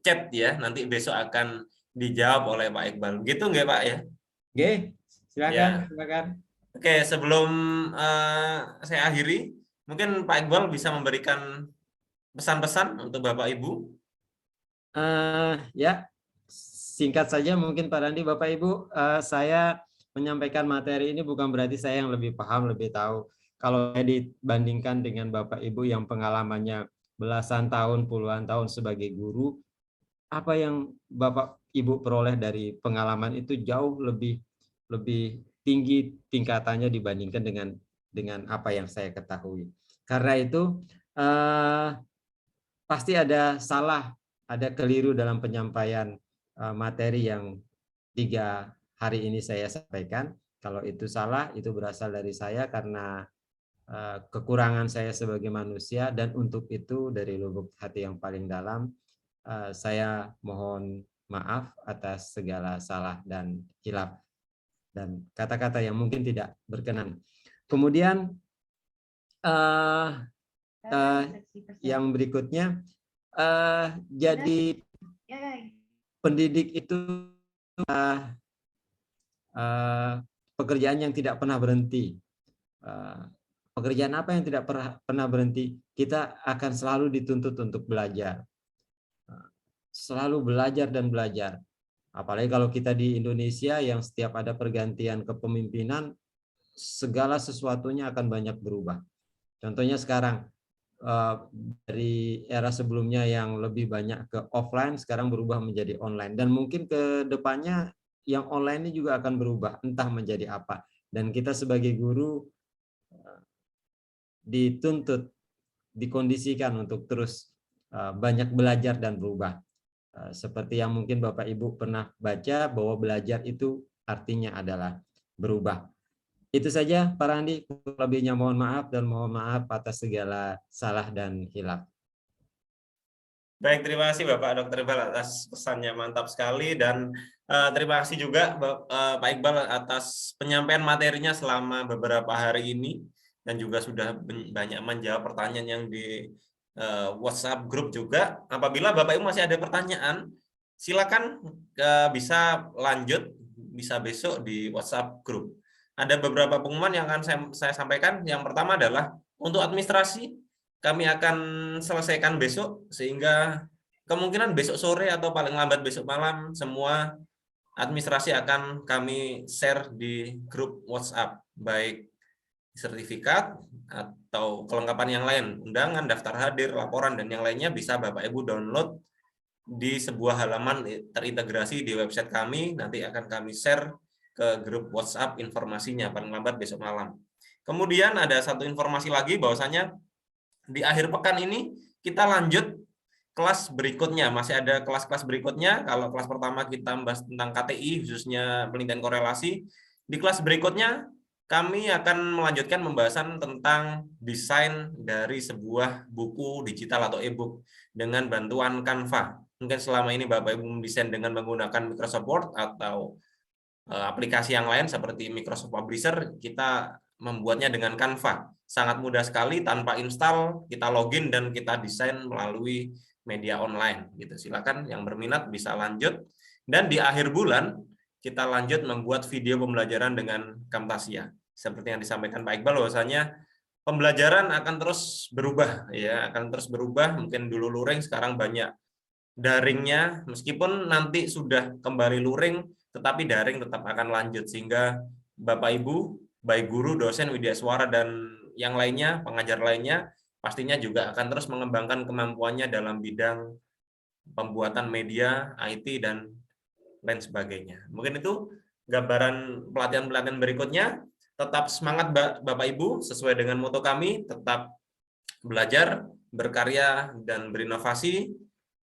chat ya. Nanti besok akan dijawab oleh Pak Iqbal. Gitu nggak Pak ya? Oke, silakan, Ya. silakan. Oke, sebelum saya akhiri, mungkin Pak Iqbal bisa memberikan pesan-pesan untuk Bapak Ibu. Ya, singkat saja mungkin Pak Randi, Bapak Ibu, saya menyampaikan materi ini bukan berarti saya yang lebih paham, lebih tahu. Kalau saya dibandingkan dengan Bapak Ibu yang pengalamannya belasan tahun, puluhan tahun sebagai guru, apa yang Bapak Ibu peroleh dari pengalaman itu jauh lebih tinggi tingkatannya dibandingkan dengan apa yang saya ketahui. Karena itu pasti ada salah, ada keliru dalam penyampaian materi yang 3 hari ini saya sampaikan. Kalau itu salah, itu berasal dari saya karena kekurangan saya sebagai manusia, dan untuk itu dari lubuk hati yang paling dalam saya mohon maaf atas segala salah dan hilaf dan kata-kata yang mungkin tidak berkenan. Kemudian yang berikutnya, jadi pendidik itu pekerjaan yang tidak pernah berhenti. Pekerjaan apa yang tidak pernah berhenti? Kita akan selalu dituntut untuk belajar. Selalu belajar dan belajar. Apalagi kalau kita di Indonesia yang setiap ada pergantian kepemimpinan, segala sesuatunya akan banyak berubah. Contohnya sekarang, dari era sebelumnya yang lebih banyak ke offline, sekarang berubah menjadi online. Dan mungkin ke depannya yang online ini juga akan berubah, entah menjadi apa. Dan kita sebagai guru dituntut, dikondisikan untuk terus banyak belajar dan berubah. Seperti yang mungkin Bapak Ibu pernah baca bahwa belajar itu artinya adalah berubah. Itu saja Pak Randi, lebihnya mohon maaf dan mohon maaf atas segala salah dan hilaf. Baik, terima kasih Bapak Dr. Iqbal atas pesannya, mantap sekali, dan terima kasih juga Pak Iqbal atas penyampaian materinya selama beberapa hari ini, dan juga sudah banyak menjawab pertanyaan yang di WhatsApp grup juga. Apabila Bapak Ibu masih ada pertanyaan, silakan bisa lanjut, bisa besok di WhatsApp grup. Ada beberapa pengumuman yang akan saya sampaikan. Yang pertama adalah untuk administrasi, kami akan selesaikan besok, sehingga kemungkinan besok sore atau paling lambat besok malam semua administrasi akan kami share di grup WhatsApp, baik sertifikat atau kelengkapan yang lain, undangan, daftar hadir, laporan, dan yang lainnya bisa Bapak Ibu download di sebuah halaman terintegrasi di website kami. Nanti akan kami share ke grup WhatsApp informasinya paling lambat besok malam. Kemudian ada satu informasi lagi, bahwasanya di akhir pekan ini kita lanjut kelas berikutnya, masih ada kelas-kelas berikutnya. Kalau kelas pertama kita membahas tentang KTI, khususnya penelitian korelasi. Di kelas berikutnya kami akan melanjutkan pembahasan tentang desain dari sebuah buku digital atau e-book dengan bantuan Canva. Mungkin selama ini Bapak Ibu mendesain dengan menggunakan Microsoft Word atau aplikasi yang lain seperti Microsoft Publisher, kita membuatnya dengan Canva. Sangat mudah sekali, tanpa install, kita login dan kita desain melalui media online. Gitu. Silakan yang berminat bisa lanjut. Dan di akhir bulan kita lanjut membuat video pembelajaran dengan Camtasia. Seperti yang disampaikan Pak Iqbal, bahwasanya pembelajaran akan terus berubah, ya, akan terus berubah. Mungkin dulu luring, sekarang banyak daringnya. Meskipun nanti sudah kembali luring, tetapi daring tetap akan lanjut, sehingga Bapak Ibu, baik guru, dosen, widyaswara, dan yang lainnya, pengajar lainnya, pastinya juga akan terus mengembangkan kemampuannya dalam bidang pembuatan media, IT, dan lain sebagainya. Mungkin itu gambaran pelatihan-pelatihan berikutnya. Tetap semangat Bapak Ibu, sesuai dengan moto kami, tetap belajar, berkarya, dan berinovasi.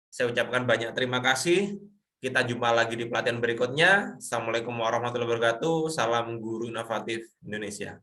Saya ucapkan banyak terima kasih. Kita jumpa lagi di pelatihan berikutnya. Assalamualaikum warahmatullahi wabarakatuh. Salam Guru Inovatif Indonesia.